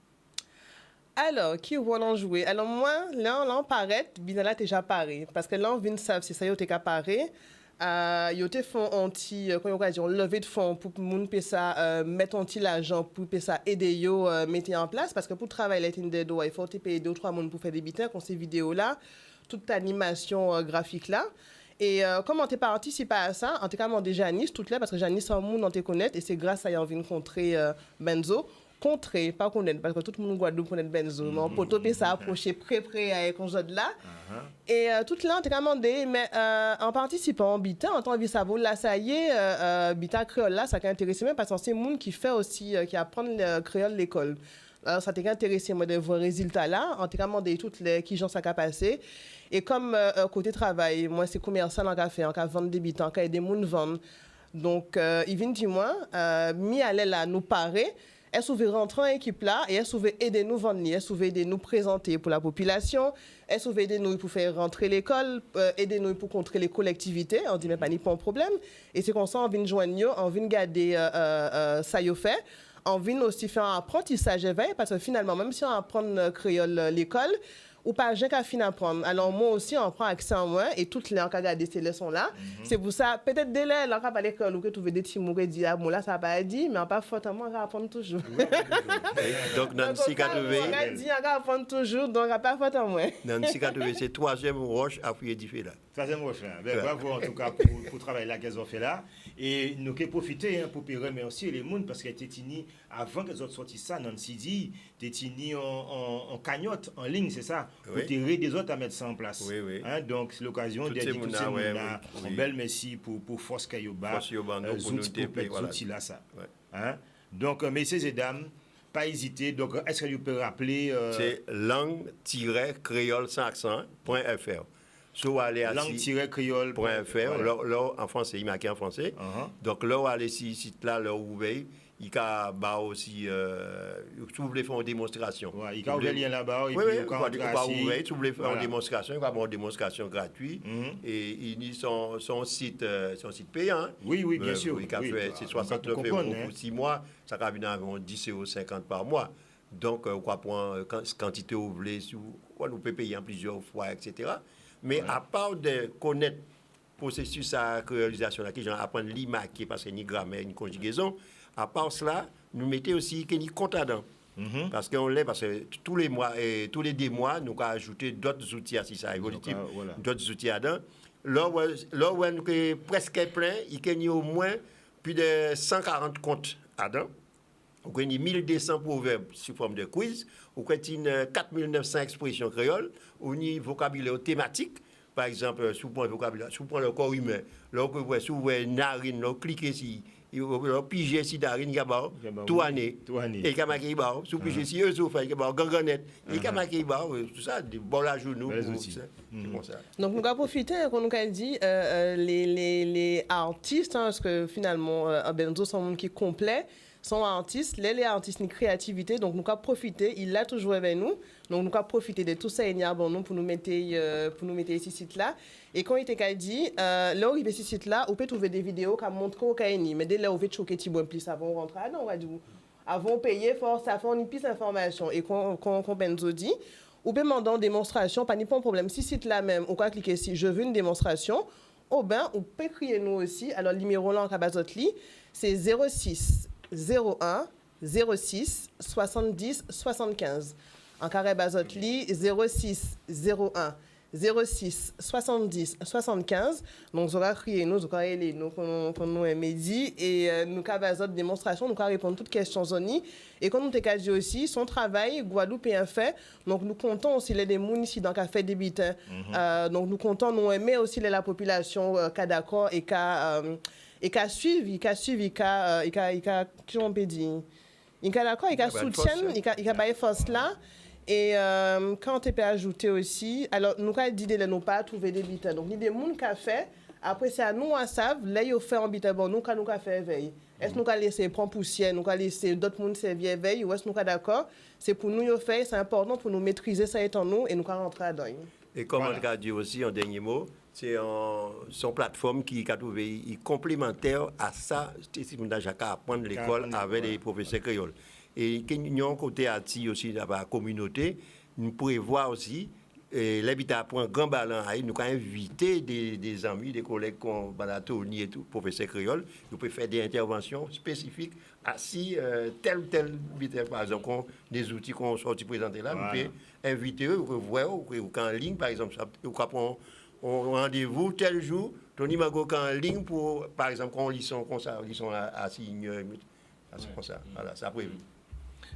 Alors, qui rôle en jouer? Alors, moi, là, on paraît, bien là, déjà paré. Parce que là, on vient de savoir si ça y est, qu'à paré. Ils ont fait un levée de fonds pour que moun puisse mettre un petit l'argent pour ça aider yo mettre en place parce que pour travailler là il faut payer 2 ou 3 moun pour faire des bitins comme ces vidéos là toute animation graphique là et comment t'es pas anticipé à ça en tout cas moi déjà Janice toute là parce que Janice en moun on te connaît et c'est grâce à y envie de rencontrer Benzo contrer, pas connaître, parce que tout le monde Guadeloupe connaît Benzo, mais on peut topper ça, approcher près avec un jeu de là. Et tout là, on t'a demandé, mais en participant en Bita, en tant que ça vaut là, ça y est, Bita créole là, ça t'a intéressé même parce que c'est monde qui fait aussi, qui apprend le créole à l'école. Alors, ça t'a intéressé, moi, de voir les résultats là. On t'a demandé toutes les qui gens ça a passé. Et comme côté travail, moi, c'est commercial en café, en café vendre des bitants, en café des monde vendre. Donc, il vient du moins, mi aller là, nous parer. Elle souvait rentrer en équipe là et elle souvait aider nous vendre, elle souvait aider nous présenter pour la population, elle souvait aider nous pour faire rentrer l'école, aider nous pour contrer les collectivités. On dit mais pas ni pas un problème. Et c'est comme ça on vient joindre, on vient garder ça y fait. On vient aussi faire un apprentissage éveil parce que finalement même si on apprend créole l'école ou pas j'ai qu'à fin apprendre. Alors moi aussi on prend accès en moi et toutes les en regarder ces leçons là. C'est pour ça peut-être dès là on pas l'école ou que tu veux des petits mots qui dit ah bon là ça va pas dit mais on pas faute moi on va apprendre toujours. Donc Nancy Katové on dit on va apprendre toujours donc on pas faute moi. Nancy Katové c'est troisième roche à fouiller du là. Troisième roche là. Ben, bravo en tout cas pour travailler là qu'elles ont fait là et nous qui profiter pour remercier les monde parce que Tétini avant qu'elles ont sorti ça Nancy dit Tétini en cagnotte en ligne c'est ça. Pour tirer des autres à mettre ça en place. Oui, oui. Hein, donc, c'est l'occasion d'aider tous ces gens-là. Un bel merci pour Force Kayoba. Zouti là, ça. Ouais. Hein? Donc, messieurs et dames, pas hésiter. Donc, est-ce que vous pouvez rappeler... C'est langue-créole sans accent.fr. So, langue-créole.fr. Là, en français, il marqué en français. Donc, là, allez si site là, là, vous voyez. Il y a aussi, si vous voulez faire une démonstration. Il y a ouvert le lien là-bas. Oui, si vous voulez faire une démonstration, il va y avoir une démonstration gratuite. Et il y a son site payant. Oui, bien sûr. C'est 69 € pour 6 mois. Ça va venir environ 10,50 € par mois. Donc, on va prendre quantité vous voulez, on peut payer en plusieurs fois, etc. Mais à part de connaître le processus de créolisation, qui gens apprennent l'IMAC, parce qu'il y a une grammaire, une conjugaison, à part cela, nous mettons aussi qu'il y a une compte à dents. Parce que tous les mois et tous les 2 mois, nous avons ajouté d'autres outils à ça évolutif, d'autres outils à dents. Là où nous sommes presque plein, il y a au moins plus de 140 comptes à dents. Il y a 1200 proverbes sous forme de quiz, il y a 4900 expressions créoles, il y a un vocabulaire thématique. Par exemple, si vous prenez le vocabulaire, si vous prenez le corps humain, là vous voyez, si vous voyez narine, là, cliquez ici. Il a pigé si darine, il y a tout année. Et il a marqué, si vous pigez si œsophage, il y a ganganette. Il y a marqué, tout ça, des bols à genoux. C'est comme ça. Donc, nous avons profité, comme nous avons dit, les artistes, parce que finalement, Benzo, c'est un monde qui est complet. Sont artistes, les artistes, une créativité, donc nous avons profité, il l'a toujours avec nous, donc nous avons profité de tout ça pour nous mettre ici site là. Et quand il était dit, là où il y a ce site là, on peut trouver des vidéos qui montrent au Kaini, mais dès là où on veut choquer petit bon plus avant rentrer, on va dire, avant payer force, ça fait une piste d'information et qu'on Benzo dit, on peut demander une démonstration, pas un problème. Si site là même, on peut cliquer si je veux une démonstration, on peut crier nous aussi. Alors le numéro là en Kabazotli, c'est 06 01 06 70 75. En Carabazotli, 06 01 06 70 75. Donc, nous allons crier, nous allons aider nous, quand nous midi et nous avons des démonstrations, nous allons répondre à toutes les questions zoni. Et comme nous avons dit aussi, son travail, Guadeloupe est un fait. Donc, nous comptons aussi les gens ici dans le café des bitins. Donc, nous comptons, nous aimer aussi la population qui est d'accord et qui a suivi, on peut dire, il a d'accord, il a soutien, il a baillé force là. Et quand tu peux ajouter aussi, alors nous avons dit de ne pas trouver des bitins. Donc, il y a des gens qui ont fait, après c'est à nous à savoir, là ils ont fait un bitin, bon, nous avons fait veille. Est-ce que nous allons laisser prendre poussière, nous allons laisser d'autres gens servir veille, ou est-ce que nous sommes d'accord? C'est pour nous, c'est important pour nous maîtriser ça étant nous et nous allons rentrer dedans. Et comme on a dit aussi en dernier mot, c'est son plateforme qui est complémentaire à ça, c'est qu'on a apprendre l'école avec les professeurs créoles. Et nous avons un côté arti aussi dans la communauté, nous pouvons voir aussi, l'habitat pour un grand ballon, nous avons invité des amis, des collègues comme Banatoni et tout, professeurs créoles, nous pouvons faire des interventions spécifiques à si tel habitat, par exemple, des outils qu'on sorti présenter là, nous pouvons inviter eux, voir, ou en ligne, par exemple, ou quand on rendez-vous tel jour, Tony Mago en ligne pour, par exemple, quand on lit son comme ça, lit son à signe, comme ça, voilà, ça prévu.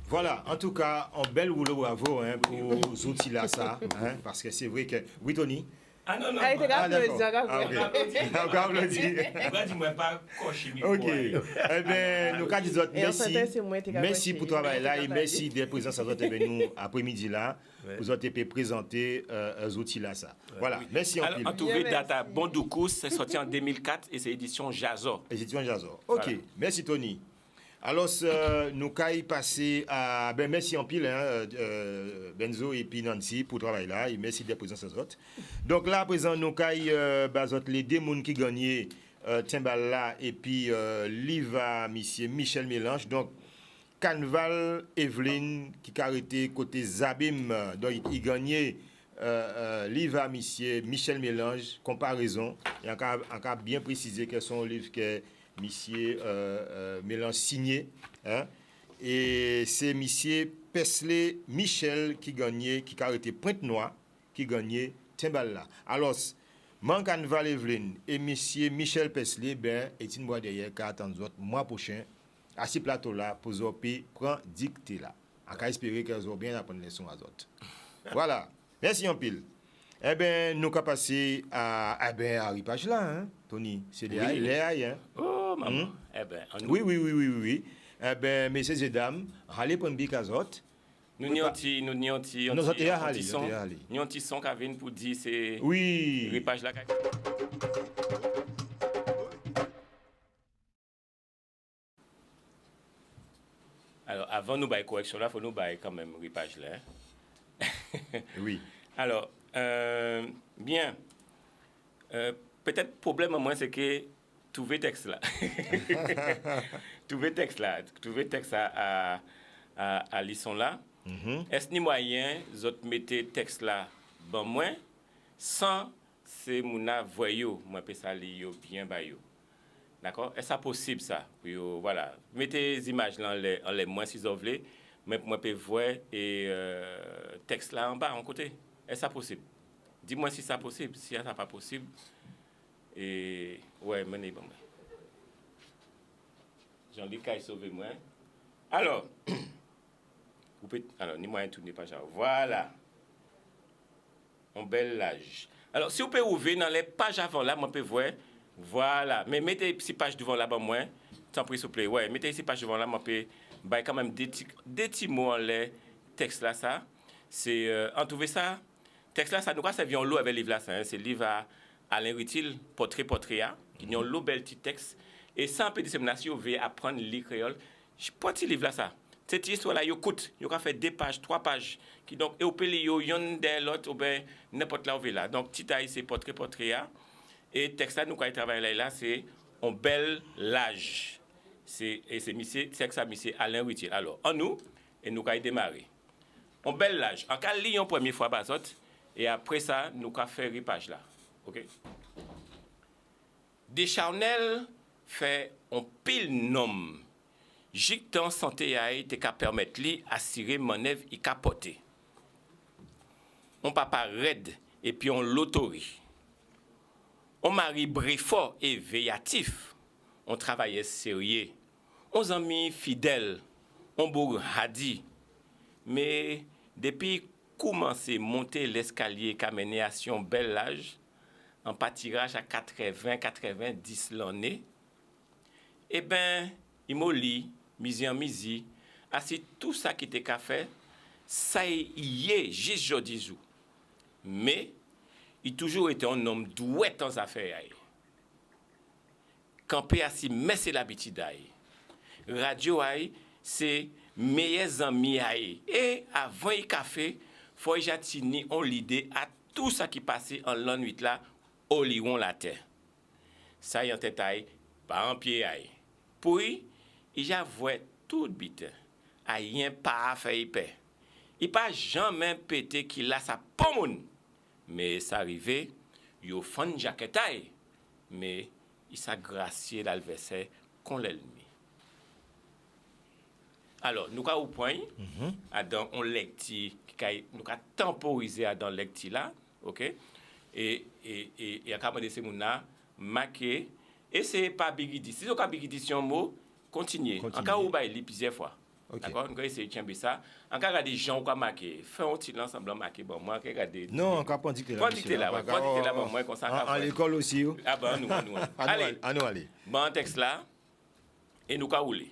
Voilà, en tout cas, un bel rouleau bravo hein, pour ces outils-là, ça. Hein, parce que c'est vrai que... Oui, Tony? Ah non, non. Ah, il était Ah, capable de d'accord. dire, Ah, ok. Encore applaudi. Dis-moi pas cocher micro. Ok. Eh bien, nous, quand disons Et en merci. synthèse, c'est moi qui ai Merci caché. pour le travail là Il et était merci des présences à nous après-midi là. Ouais. Vous avez pu présenter les outils là, ça. Voilà, merci en Alors, pile. en tout cas, Bien, date à merci. Bondoukou, c'est sorti en 2004 et c'est édition Jazor. Édition Jazor. Ok, Voilà. merci Tony. Alors, nous allons passer à... Ben, merci en pile, hein, Benzo et puis Nancy pour le travail là. Et merci des présences à autres. Donc là, à présent, nous allons les deux personnes qui gagnaient Timbal là et puis Liva, monsieur Michel Mélange. Donc, Canval, Evelyne, qui a arrêté côté Zabim. Donc, il gagnait Liva, monsieur Michel Mélange, comparaison. Et encore bien précisé quels sont les livres que monsieur Mélange signé. Hein? Et c'est monsieur Pesley Michel qui gagnait, qui a arrêté Pointe-Noire, qui gagnait Timbal là. Alors, Mancan Val-Evelyne et monsieur Michel Pesley, ben, est une boîte derrière qui attend mois prochain à ce plateau-là pour Zopi prendre dictée là. On va espérer qu'elles ont bien appris les leçons à autres. Voilà. Merci en pile. Eh bien, nous allons passer à Ripage là, hein, Tony. C'est les Oui. AI, hein. Oh, maman. Eh bien, Oui. Eh bien, messieurs et dames, allez prendre bic à autres. nous n'y ont son qui vient pour dire c'est Oui. ripage là. Alors, avant nous bailler correction là, il faut nous bailler quand même ripage là. Oui. Alors, bien. Peut-être problème à moi, c'est que trouver texte là. trouver texte à lisson là. Est-ce ni moyen, autres mettez texte là, bon moins, sans c'est mon voyou, moi peux ça li bien bayo. D'accord? Est-ce ça possible ça? Puis, voilà. Mettez les images là en les moins si vous voulez, mais moi peux voir et texte là en bas en côté. Est-ce ça possible? Dis-moi si ça possible. Si ça pas possible, et ouais, menez bon. Jean-Luc a sauvé moi. Alors, vous pouvez, alors ni moyen tourner page. Voilà. Un bel âge. Alors, si vous pouvez ouvrir dans les pages avant là, moi peux voir. Voilà. Mais mettez ces pages devant là-bas moins. Tant pis s'il vous plaît. Ouais, mettez ces pages devant là, moi peux bah quand même des petits mots en les textes là ça. C'est en trouver ça. Texte là ça nous a servi en l'eau avec livre là ça. Hein? C'est livre à Alain Rutil, portrait qui ont l'eau bel petit texte et sans peu de dissémination, vous pouvez apprendre le créole. Je pas petit livre là ça. Cette histoire là, yo coûte, yo ka fait 2 pages, 3 pages qui donc et au pays yo yon de l'autre ou ben n'importe là où là. Donc petit taille c'est portrait et texte là nous quand travailler là c'est un bel l'âge. C'est monsieur ça monsieur Alain Rutil. Alors, en nous et nous quand démarrer. Un bel l'âge. En cas lire une première fois bazot et après ça nous ka faire ripage là. OK. Descharnel fait un pile nom. Jictan santé aïe te ka permettre li assurer manœuvre y capoter. On papa raide et puis on l'autorie. On mari brefort et véatif. On travaillait sérieux. On amis fidèles. On bourg hadi. Mais depuis commencer monter l'escalier qu'a mené à son bel âge, en pâtirage à 80-90 l'année, eh ben, il m'a li, misi en misi, assis tout ça qui était qu'a fait, ça y est, juste jodi jou. Mais, il toujours été un homme doué dans affaires. Campé assis, mais c'est l'habitude d'aille. Radio aïe, c'est meilleurs amis aïe. Et avant le café, faut j'attini on l'idée à tout ça qui passait en l'an nuit là, au lion la terre. Ça y en tête aïe, pas en pied aïe. Puis, il j'avoue tout bite. Aïe, pas fait paix. Il pas jamais pété qu'il a sa pomme. Mais ça arrivait, il fan jaquette aïe. Mais il s'a gracié l'adversaire qu'on l'ennemi. Alors, nous avons au point, dans on lecti, nous avons temporisé dans lecti là, ok? Et à quand de ces mots-là, marqué, et c'est pas bigidi. Si vous avez bigidi sur un mot, continuez. En cas où vous avez plusieurs fois. Ok. D'accord? Nous allons essayer de changer ça. En cas des gens qui ont marqué, fait un petit ensemble marqué. Bon, moi, regarder. Non, on peut dicter là. Pas dicter là, ouais. Pas dicter là, bon, moi, comme ça. À l'école aussi. Ah ben, nous. Allez. Allez. Bon, texte là, et nous allons rouler.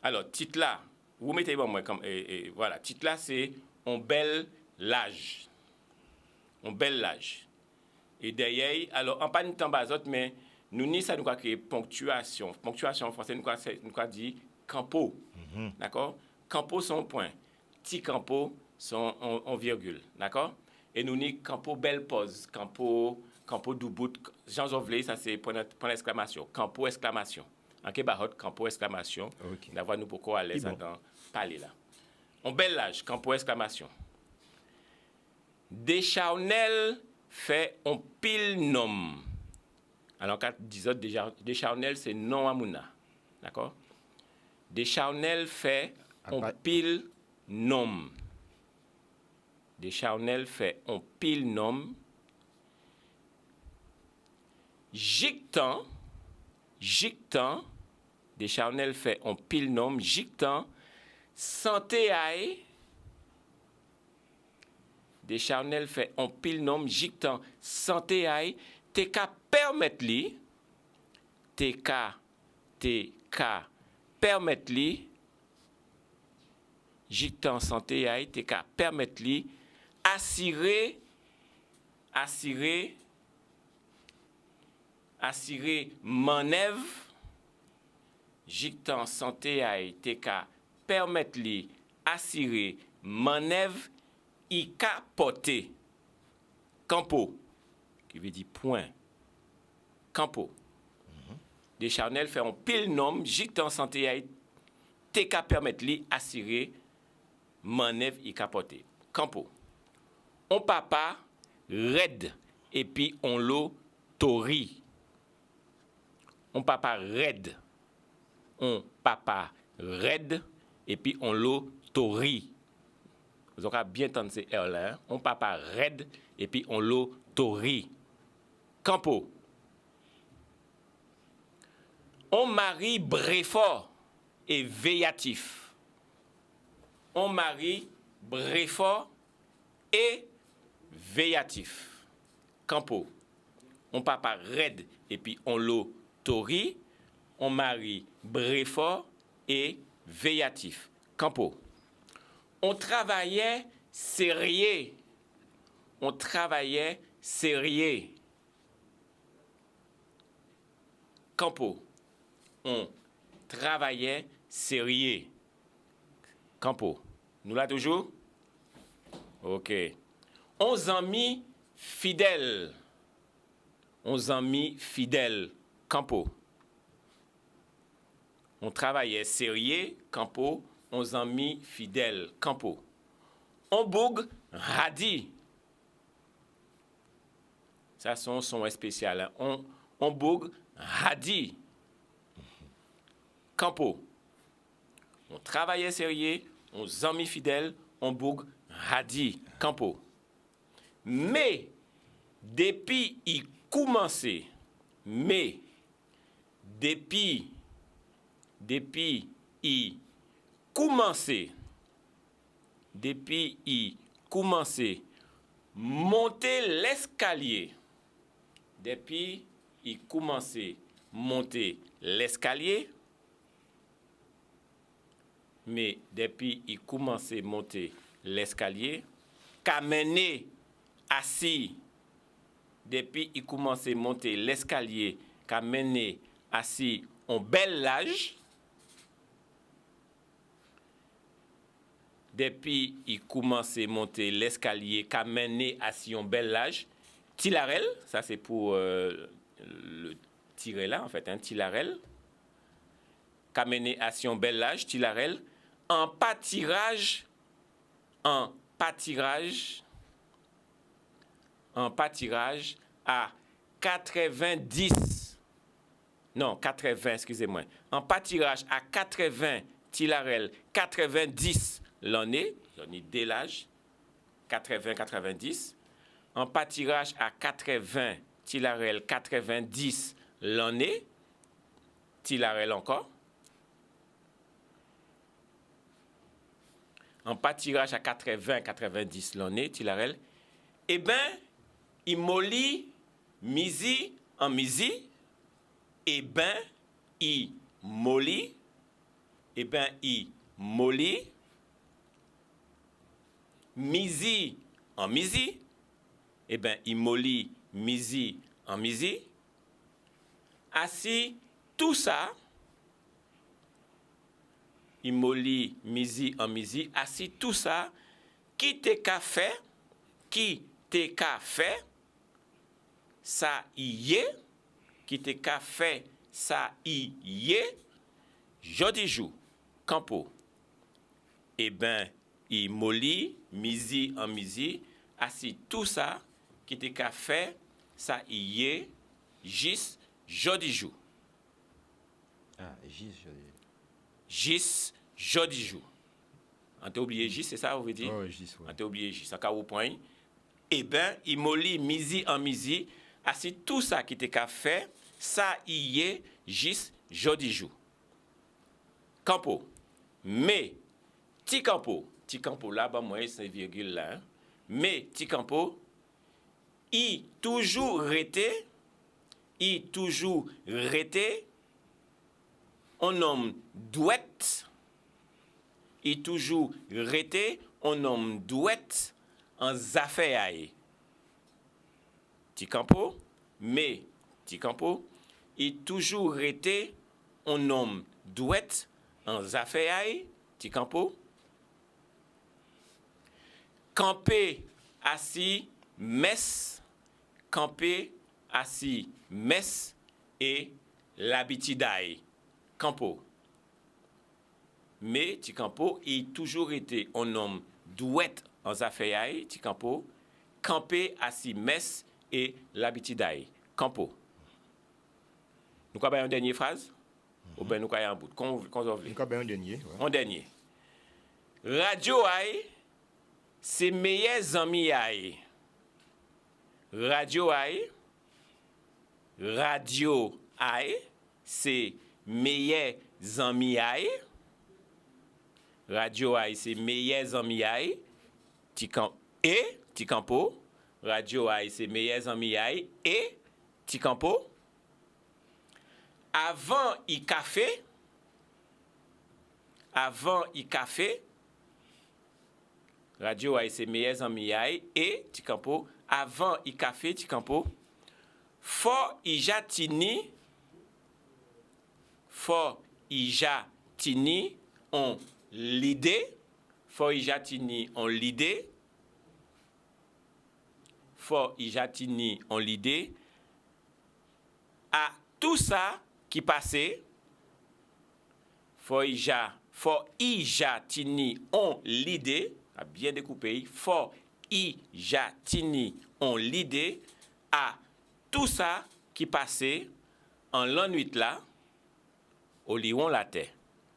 Alors, titre là, vous mettez bon, moi, comme, et voilà, titre là, c'est On bel l'âge. On bel l'âge. Et derrière, alors, en pas de temps bas, mais nous, ni ça, nous avons créé ponctuation. Ponctuation en français, nous avons dit campo. D'accord? Campo, son point. Petit campo, son en virgule. D'accord? Et nous, ni campo, belle pause. Campo du bout. Jean Jovelet, ça, c'est point d'exclamation. Campo, exclamation. En Québec, campo, exclamation. Ok. D'avoir nous beaucoup à l'aise dans parler là. On bel âge, campo, exclamation. Descharnel fait un pile nom. Alors, quand disons Descharnel, c'est non à Mouna. D'accord? Descharnel fait un pile nom. Descharnel fait un pile nom. Jictan, Descharnel fait un pile nom. Jictan, santé aïe. Descharnel fait un pile nom. Jictan, santé aïe. Te ka permettre li. Te ka permettre li. Jictan, santé aïe. Te ka permettre li. Assurer manœuvre. Jictan, santé aïe. Te ka permettre li. Assurer manœuvre. I ka porter. Campo. Qui veut dire point. Campo. Descharnel fait un pile nom, Jictan santé aïe, te ka permettre li assurer manœuvre y capoter. Campo. On papa red et puis on lo tori. On papa red. On papa red et puis on lo tori. Vous aurez bien entendu ces R là. Hein? On papa red et puis on lo tori. Campo. On mari bréfort et véatif. On mari bréfort et véatif. Campo. On papa red et puis on lo tori. On mari bréfort et véatif. Campo. On travaillait sérieux. On travaillait sérieux. Campo. On travaillait sérieux. Campo. Nous là toujours? OK. 11 amis fidèles. 11 amis fidèles. Campo. On travaillait sérieux. Campo. 11 amis fidèles. Campo. On bouge radis. Ça, c'est un son spécial. Hein? On bouge radis. Campo. On travaillait sérieux, on amis fidèles, on bouge radis. Campo. Mais, depuis il commençait, depuis il commençait, monter l'escalier. Depuis il commençait monter l'escalier. Mais depuis il commençait à monter l'escalier, qu'a mené assis. Depuis il commençait à monter l'escalier, qu'a mené assis en bel âge. Depuis il commençait à monter l'escalier, qu'a mené assis en bel âge. Tilarel, ça c'est pour le tirer là en fait, hein, Tilarel. Qu'a mené assis en bel âge, Tilarel. En pâtirage à 90. Non, 80, excusez-moi. En pâtirage à 80, Tilarel, 90 l'année dès l'âge, 80-90. En pâtirage à 80, Tilarel, 90 l'année, Tilarel encore. en pas tirage à 80-90 l'année, Tilarel, eh bien, il molli misi en misi, eh bien, il molli, misi en misi, eh bien, il molli misi en misi, assis tout ça, il molli misi en misi, assis tout ça, qui te ka fait, ça y est, qui te ka fait, ça y est, jodi jou, campo. Eh ben, il molli, misi en misi, assis tout ça, qui te ka fait, ça y est, jis, jodi jou. Ah, Jis, jodi jou. On t'a oublié Jis, c'est ça, vous veut dire? Oh, Jis, ouais. On t'a oublié Jis, ça ka ou point. Eh ben, il molli misi en misi, assis tout ça qui te ka fait, ça y est, Jis, jodi jou. Campo. Mais, ti campo là, bah, moi, c'est virgule là. Hein. Mais, ti campo, il toujours resté, on homme douette, il toujours resté, on homme douette en affaires. Ti campo, mais, ti campo, il toujours resté, on homme douette en affaires, ti campo. Camper assis, messe, et l'habitude campo. Mais ti campo, il toujours été un homme douette en affaires, ti campo, camper assis, messe et l'habitude campo. Nous avons une dernière phrase? Ou bien nous avons un bout? Nous avons un dernier. Un dernier. Radio aïe, c'est meilleurs amis aïe. Radio aïe, c'est meilleurs amis aïe. Radio aïe, c'est meilleurs amis aïe. Ti campo. Radio aïe, c'est meilleurs amis aïe. Et ti campo. Avant y café, radio aïe c'est meilleurs amis aïe et ti campo avant y café ti campo fort y jatini on l'idée à tout ça qui passait, faut ijatini on l'idée, à bien découpé, faut ijatini on l'idée à tout ça qui passait en l'an nuit là, au lion la terre,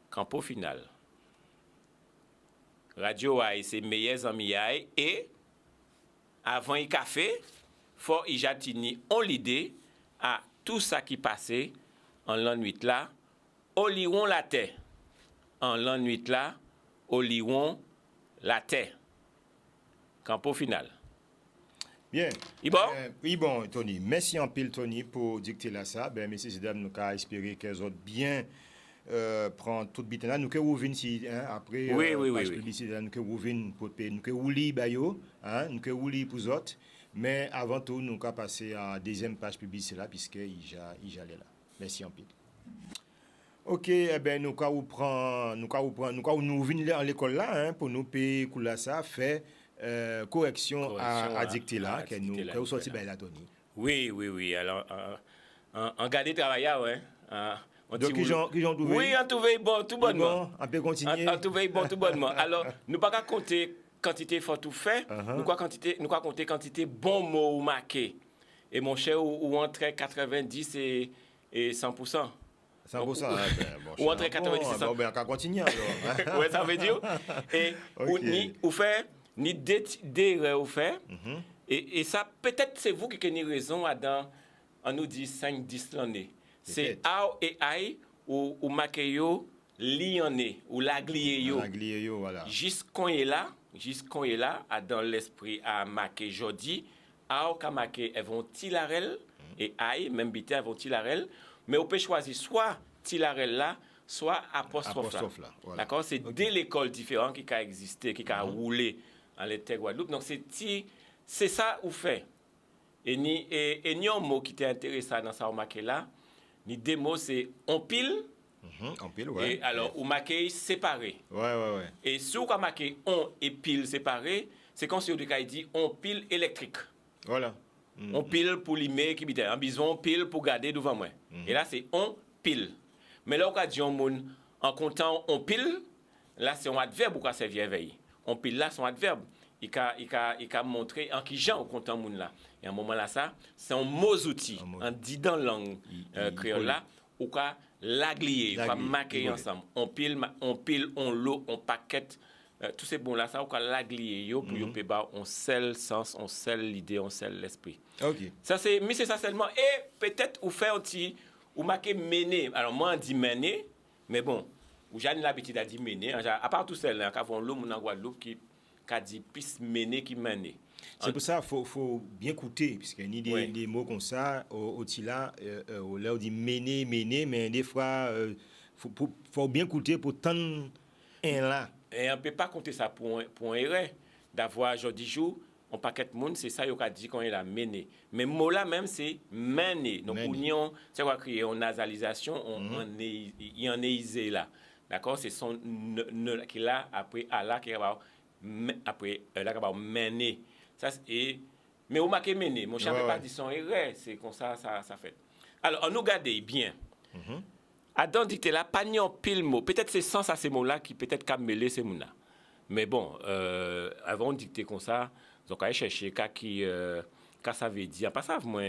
campo final. Radio aïe, c'est meilleurs amis aïe, et avant y café, faut ijatini on l'idée à tout ça qui passait en l'an nuit là, au lion la terre. En l'an nuit là, au lion la terre. Campo final. Bien. Oui, bon, Tony. Merci en pile, Tony, pour dicter là ça. Ben, messieurs et dames, nous avons espéré qu'elles ont bien prendre toute bite là. Nous avons ouvert ici, après oui. publicité, nous avons ouvert pour payer. Nous avons ouvert nous avons ouvert pour les autres. Mais avant tout, nous avons passé à la deuxième page publicité là, puisqu'il allait là. Merci en pile. Ok, eh ben nous venir à l'école là pour nous payer pour ça faire correction à dicter là que nous sorti ben là Tony. Oui. Alors en garder travailler ouais. Donc qui ont trouvé? Oui, on trouvé bon tout bonnement. On peut continuer. On trouvé bon tout bonnement. Alors nous pas compter quantité faut tout faire, nous quoi compter quantité bon mot ou marqué. Et mon cher ou entre 90 et 100%. 100%. Ou entre 90 et 100%. Bon, ben, on va continuer alors. Ouais, ça veut dire. Et ou faire, ni d'erreur ou faire. Et ça, peut-être c'est vous qui avez raison on nous dit 5-10 l'année. C'est A et I ou marqué li en est, ou la glié yo. La glié yo, voilà. Jusqu'on est là, à dans l'esprit à marquer jodi, à au marquer elles vont tilarel et aïe, même bité elles vont tilarel, mais on peut choisir soit tilarel là, soit apostrophe là. Voilà. D'accord? C'est deux écoles différentes qui a existé, qui a roulé en l'été Guadeloupe. Donc c'est ça ou fait. Et ni un mot qui était intéressant dans ça ou marqué là, ni deux mots c'est on pile. En pile, ouais. Et alors, ou marqué séparé. Ouais. Et si on a marqué on et pile séparé, c'est comme si on dit on pile électrique. Voilà. On pile pour limer qui bite. En bison, pile pour garder devant moi. Et là, c'est on pile. Mais là, on a dit en comptant on pile, là, c'est un adverbe ou quoi c'est veille. On pile là, c'est un adverbe. Il a montré en qui genre on compte moun là. Et à un moment là, ça, c'est un mot outil. En dit dans la langue créole là, ou quoi l'aglier, on va marquer ensemble. On pile, on l'eau, on paquette. Tous ces bons là, ça, ou quoi l'aglier, pour y avoir on scelle sens, on scelle l'idée, on scelle l'esprit. OK. Ça, c'est, mais c'est ça seulement. Et peut-être, ou faire un petit, ou marquer mener. Alors, moi, on dit mener, mais bon, ou j'ai l'habitude à dire mener. À part tout seul, là, quand on l'homme en Guadeloupe qui a dit plus mener qui mener. C'est pour ça qu'il faut bien écouter, puisqu'il y a des mots comme ça, au Tila, là on dit mener, mais des fois, faut bien écouter pour tendre un là. Et on ne peut pas compter ça pour un erreur. D'avoir aujourd'hui jour, on paquet de monde, c'est ça qu'on a dit qu'on est là, mener. Mais le mot là même, c'est mener. Donc, c'est quoi créer une nasalisation, il y en a isé là. D'accord? C'est son ne qui là, après à là, qui va après là, qui va mener. Ça, mais on m'a mené. Mon chat ne peut pas dire son erreur. C'est comme ça fait. Alors, on nous garde bien. Adam dit là, pas ni en pile mot. Peut-être c'est sens à ces mots-là qui peut-être qu'a mêlé ces mots-là. Mais bon, avant de dicter comme ça, donc aller chercher qui ça veut dire. Pas ça, moi,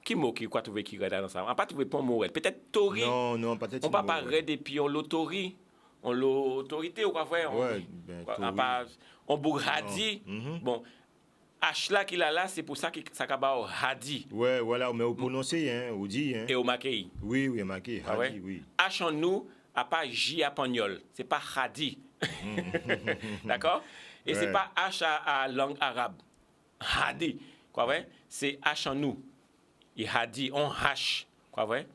qui mot qui quoi trouver qui regarde dans ça. On pas trouver pas mot. Peut-être tori. Non, peut-être. On pas parler et puis on l'autorie. On l'autorité ou quoi faire. On bourradi. Bon. H là qu'il a là, c'est pour ça que ça va hadi. Ouais, voilà, mais au prononcé, hein, au dit. Hein. Et au marqué. Oui, marqué, hadi, oui. H en nous, a pas J à pagnol. C'est pas hadi. D'accord? Et c'est pas H à langue arabe. Hadi. Quoi, ouais? C'est H en nous. Et hadi, on H. Quoi, ouais?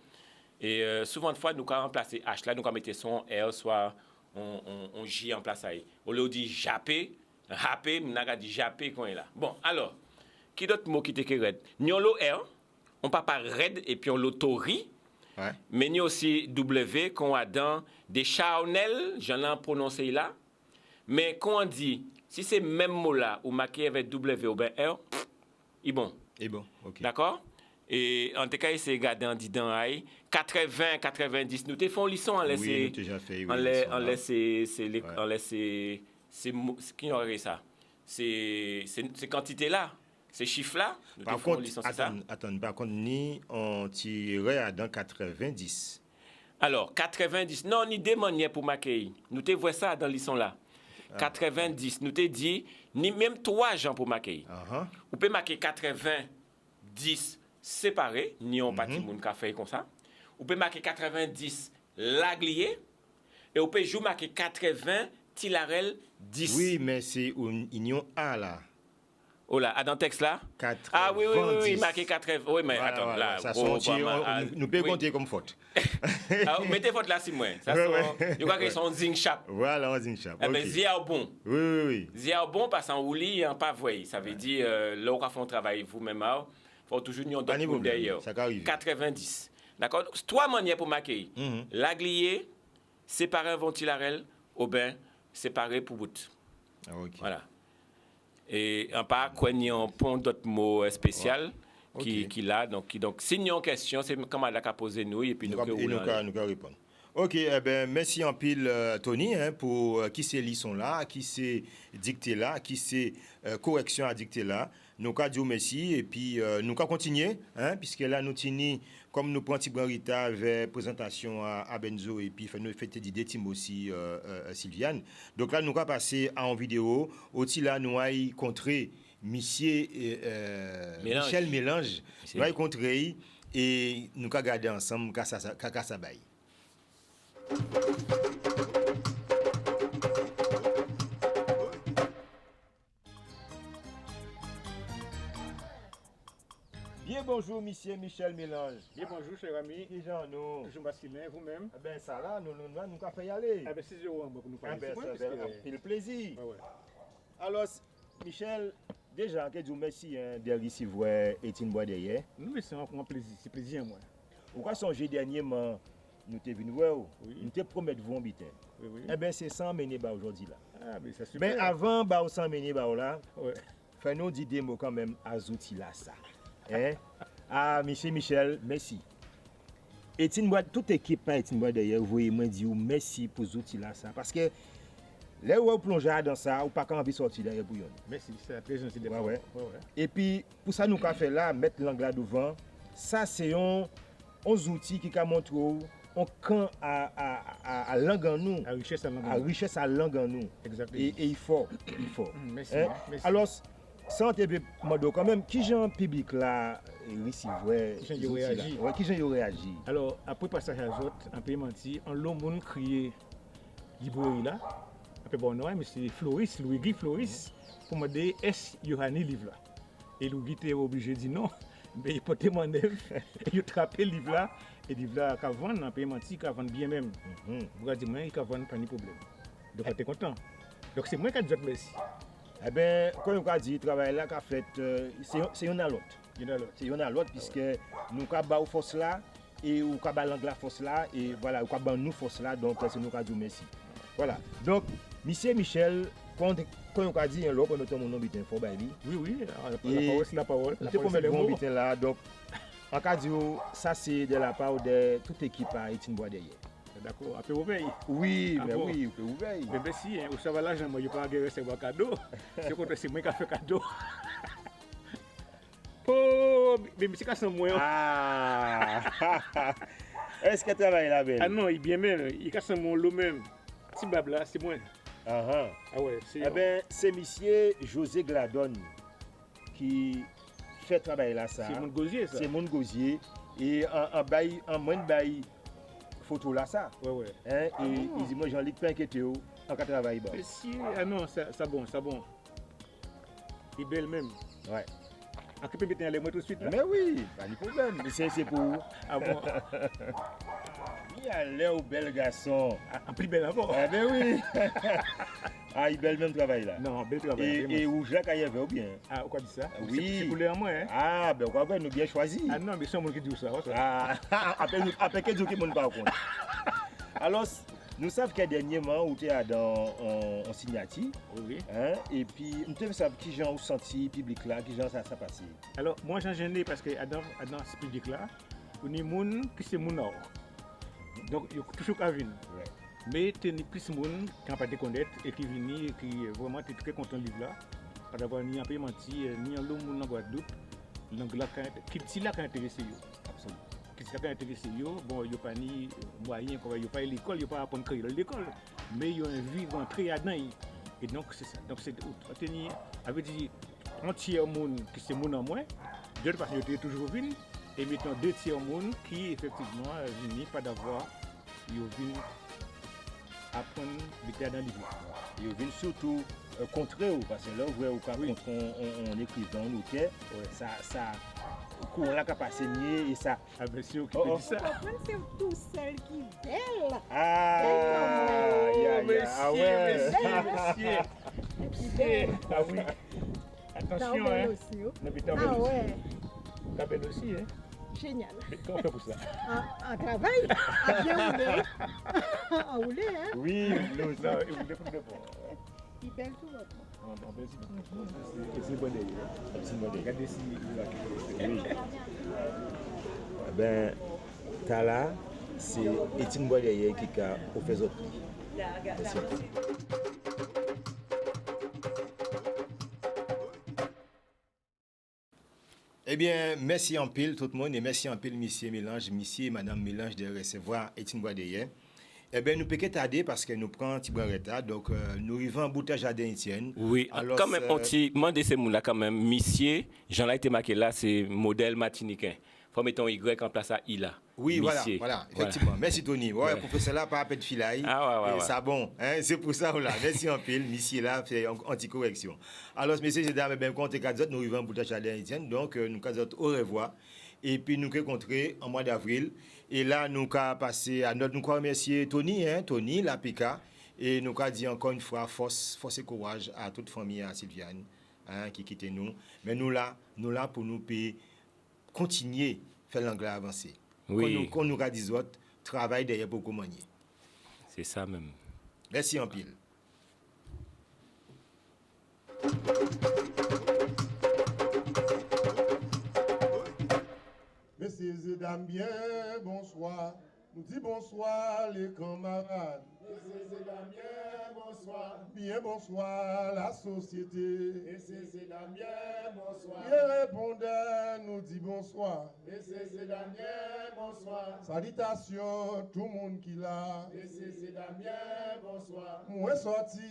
Et souvent de fois, nous avons remplacé H là, nous avons mis son R, soit on J en place. On le dit jappé. Rappé, m'naga dit jappé quand il est là. Bon, alors, qui d'autres mots qui te red? Nous l'o R, on pas par red et puis on l'autori. Ouais. Mais nous aussi W qu'on a dans des charnels, j'en ai prononcé là. Mais quand on dit, si c'est même mot là, ou marqué avec W ou bien R, il bon. Et bon, ok. D'accord? Et en tout cas, c'est gardé en disant 80, 90, nous te font lisson en laisser. Oui, déjà fait. En laisser, c'est qui aurait ça? Ces quantités-là, ces chiffres-là. Par contre, attends, par contre, ni on tirait dans 90. Alors, 90, non, ni des manières pour marquer. Nous te voyons ça dans l'isson là. 90, nous te dit, ni même 3 gens pour marquer. Vous pouvez marquer 90 séparés, ni on pas de monde qui a fait comme ça. Vous pouvez marquer 90 laglier, et vous pouvez jouer marquer 80 tilarel 10. Oui, mais c'est une union A là. Oh là, dans le texte là? 80. Ah oui, marqué 80. Oui, mais voilà, attends, là. Ça nous pouvons compter comme faute. Mettez faute là, si moi. Je crois qu'ils sont zing chap. Voilà, un zing chap. Mais zia bon. Oui. Zia bon parce qu'en ouli, en pas voyé. Ça veut dire, là, on fait un travail vous-même, il faut toujours nous donner d'ailleurs. 90. D'accord? 3 manières pour marquer. L'aglier, séparer un ventilarel, au bain, séparé pour bout. Voilà. Et en pas quoi ni un pont d'autres mots spécial qui là donc si nous en question c'est comment elle a posé nous et puis nous répondre. OK, merci en pile Tony pour qui c'est lisson là, qui c'est dicté là, qui c'est correction à dicter là. Nous avons dit merci et puis nous allons continuer puisque là nous tenons comme nous prenons Tibrita avec présentation à Benzo et puis nous faisons des teams aussi Sylviane. Donc là nous allons passer en vidéo. Aussi là nous allons contrer Michel Mélange. Nous allons contrer et nous allons garder ensemble Kassabaye. Bien bonjour, monsieur Michel Mélange. Bien bonjour, cher ami. Qui gens nous? Bonjour, Bastien, vous-même. Eh ben ça là, nous avons fait y aller. Ah ben, c'est 0 pour nous Eh parler. ben, ça fait le plaisir. Ouais. Alors, Michel, déjà, que Dieu merci de recevoir Étienne Boisdeye. Nous, mais c'est un plaisir. C'est plaisir, moi. Pourquoi songer dernièrement, nous t'es venu voir, Oui. nous te promettre vous en bitin. Oui. Eh ben c'est 100 mené ba aujourd'hui là. Ah, mais c'est super. Mais avant ba au 100 mené ba là, Ouais. fais-nous dire des mots quand même à Zouti là ça. Hein? Ah, monsieur Michel, merci. Étienne Bois, toute équipe pas Étienne Boisdeye, vous voyez moi dire merci pour Zouti là ça parce que là où on plonge dans ça, ou pas quand envie sortir derrière pour yon. Merci, c'est très gentil de Ouais. ouais. Et puis, pour ça, nous avons fait là, mettre l'angle là devant, ça, c'est un outil qui montre un camp à langue en nous, La richesse à l'angle. à richesse à langue en nous. Exactement. Et il faut. Merci. Hein? Merci. Alors, sans te demander quand même, qui gens public là, recevait, Qui gens y réagit? Ouais, qui gens y réagi? Alors, après passage à Zot, en pays menti, en l'homme monde crié librairie là. Après bon nom, mais c'est Floris, Louis-Guy Floris, pour me dire est-ce qu'il y a un livre là. Et Louis-Guy était obligé de dire non, mais il portait mon œuvre, il a attrapé le livre là, et le livre là, qu'il vend, en pays menti, qu'il vend bien même. Vous avez dit, moi, il vend pas de problème. Donc, on est content. Donc, c'est moi qui ai dit merci. Eh bien, comme on a dit, le travail là qu'a fait, c'est un à l'autre. Il y en a l'autre. C'est un à l'autre, puisque nous avons force là, et nous avons l'angle force là, et voilà, nous avons nous force là, donc c'est nous qui avons dit merci. Voilà. Donc, monsieur Michel, quand on a dit, l'autre, on mettait mon nom, il faut bailler. Oui, Et la parole, c'est la parole. Nous La te parole, c'est les promettons mots. bitin là, donc, en cas de ça, c'est de la part de toute équipe à Étienne Boisdeye. D'accord, après vous payez. Oui, Ah mais bon? oui, vous pouvez ouvrir. Mais merci, hein, vous savez l'argent, moi, je ne peux pas recevoir cadeau. C'est moi qui ai fait cadeau. Oh, mais c'est qu'à son moyen. Ah! Est-ce que tu travailles là, belle? Ah non, il est bien même, il casse mon lot même. Si blabla, c'est moi. Ah, ah. Ah ouais, c'est. Eh bien, c'est monsieur José Gladon qui fait travail là, ça. C'est mon gosier, ça. C'est mon gosier. Et en moins de bail photo là, ça. Ouais. Hein? Et il dit, moi, Jean-Luc, pas inquiété, en cas de travail. Bon. Merci. Ah non, ça bon. Il est belle même. Ouais. En peut mettre les moi tout de suite là. Mais oui, pas de problème. Mais c'est pour. Ah bon. Il a l'air au bel garçon. En plus belle encore. Eh bien oui. Ah, il belle même travail là. Non, bel travail. Et où Jacques a veut bien. Ah, quoi dit ça? Oui. C'est pour les moi, hein. Ah, ben quoi, nous bien choisi. Ah non, mais c'est moi qui dis ça. Ah, après que Dieu qui monte par contre. Alors, nous savons que dernièrement, où tu es dans en signature, Oui. hein, et puis nous devons savoir qui gens ont senti public là, qui gens ça passé. Alors, moi, j'ai gêné parce que dans ce public-là, on est des gens qui sont nord. Donc, il y a toujours qu'à venir. Ouais. Mais il y a plus de gens qui n'ont pas de connaître et qui viennent et qui vraiment étaient très contents de livre-là. Pas d'avoir ni un peu menti, ni un lot en Guadeloupe. L'anglais qui là qui intéressé. Absolument. Qui intéressé, bon, il n'y a pas ni moyen, il n'y a pas l'école, il n'y a pas apprendre à créer l'école. Mais il y a un vie d'entrée à dedans. Et donc, c'est ça. Donc, c'est avait dit un tiers monde qui c'est monde en moins, deux parce qu'ils étaient toujours venus, et maintenant deux tiers monde qui effectivement viennent pas d'avoir, ils viennent apprendre l'état dans le livre. Ils viennent surtout contrer, parce que là, vous voyez, contre en écrivant, nous, ça, courant là, qui a passé mieux, et ça. Ah ben c'est eux qui Oh, dit ça. C'est tout celle qui est belle. Ah, ah ouais. Monsieur. Ah oui. Attention, T'as hein. aussi, oh. Non, mais t'as Ah ouais, T'as belle aussi, hein. génial. Mais comment on fait pour ça? Un travail, à bien rouler. À rouler, hein. Oui, nous, Non, il vous défend de bon. Il belle tout votre. C'est une bonne idée. c'est une bonne idée. Regardez si Oui. Eh ben, Tala, c'est Étienne Boisdeye qui a offert autres. Merci. Eh bien, merci en pile tout le monde et merci en pile monsieur Mélange, monsieur et madame Mélange de recevoir Étienne Boisdeye. Eh bien, nous pouvons tarder parce que nous prenons un petit peu de retard. Donc, nous arrivons à bout de jardin Étienne. Oui, alors, quand même, on t'y demande ces mots-là quand même. Monsieur, Jean-là été marqué là, c'est modèle martiniquais. faut mettre un Y en place à I là. Oui, Missier. voilà, effectivement. Merci Tony. Ouais, professeur là, pas à peine filaille. Ouais. Ça bon, hein, c'est pour ça, voilà. Merci en pile. Missier là, fait anti-correction. Alors, messieurs et dames, ben, quand nous arrivons pour la chaleur haïtienne, donc nous avons au revoir. Et puis nous avons rencontré en mois d'avril. Et là, nous avons passé à notre, nous avons remercié Tony, hein, Tony, la PICA. Et nous avons dit encore une fois, force et courage à toute famille, à Sylviane, hein, qui quitte nous. Mais nous là pour nous payer, continuer à faire l'anglais avancer. Oui. Qu'on nous a dit autres, travail derrière pour commander. C'est ça même. Merci en pile. Messieurs et dames, bien bonsoir. Nous disons bonsoir les camarades. Messieurs et dames, bien bonsoir. Bien bonsoir la société. Messieurs et dames, bien bonsoir. Bien répondeur, nous dit bonsoir. Messieurs et dames, bien bonsoir. Salutations tout le monde qui l'a. Messieurs et dames, bien bonsoir. Moi sorti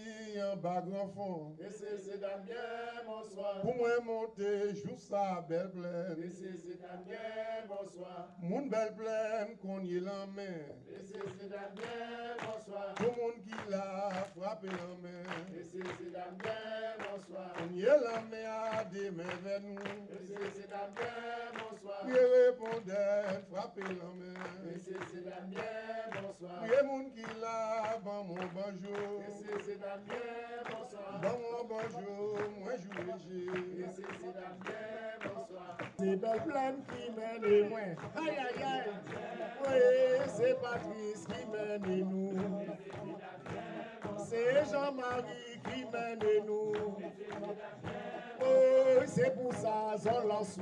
en bas grand fond. Messieurs et dames, bien bonsoir. Pour moi monter, joue sa belle plaine. Messieurs et dames, bien bonsoir. Mon belle plaine qu'on y est la main. Messieurs et dames, bien bonsoir. Tout le monde qui l'a frappé la main. Messieurs et dames, bien bonsoir. On y est la main à des mains vers nous. Messieurs et dames, bien bonsoir. Oui, répondez, frappez la main. Messieurs et dames, bien bonsoir. Oui, monde qui l'a, bon mon bonjour. Messieurs et dames, bien bonsoir. Bon mon bonjour, moi je vous Messieurs et dames, bien bonsoir. C'est belle plaine qui mène et moi. Aïe aïe aïe. Oui, c'est Patrice qui mène et nous. C'est Jean-Marie qui mène et nous. Oh, c'est pour ça, on lance.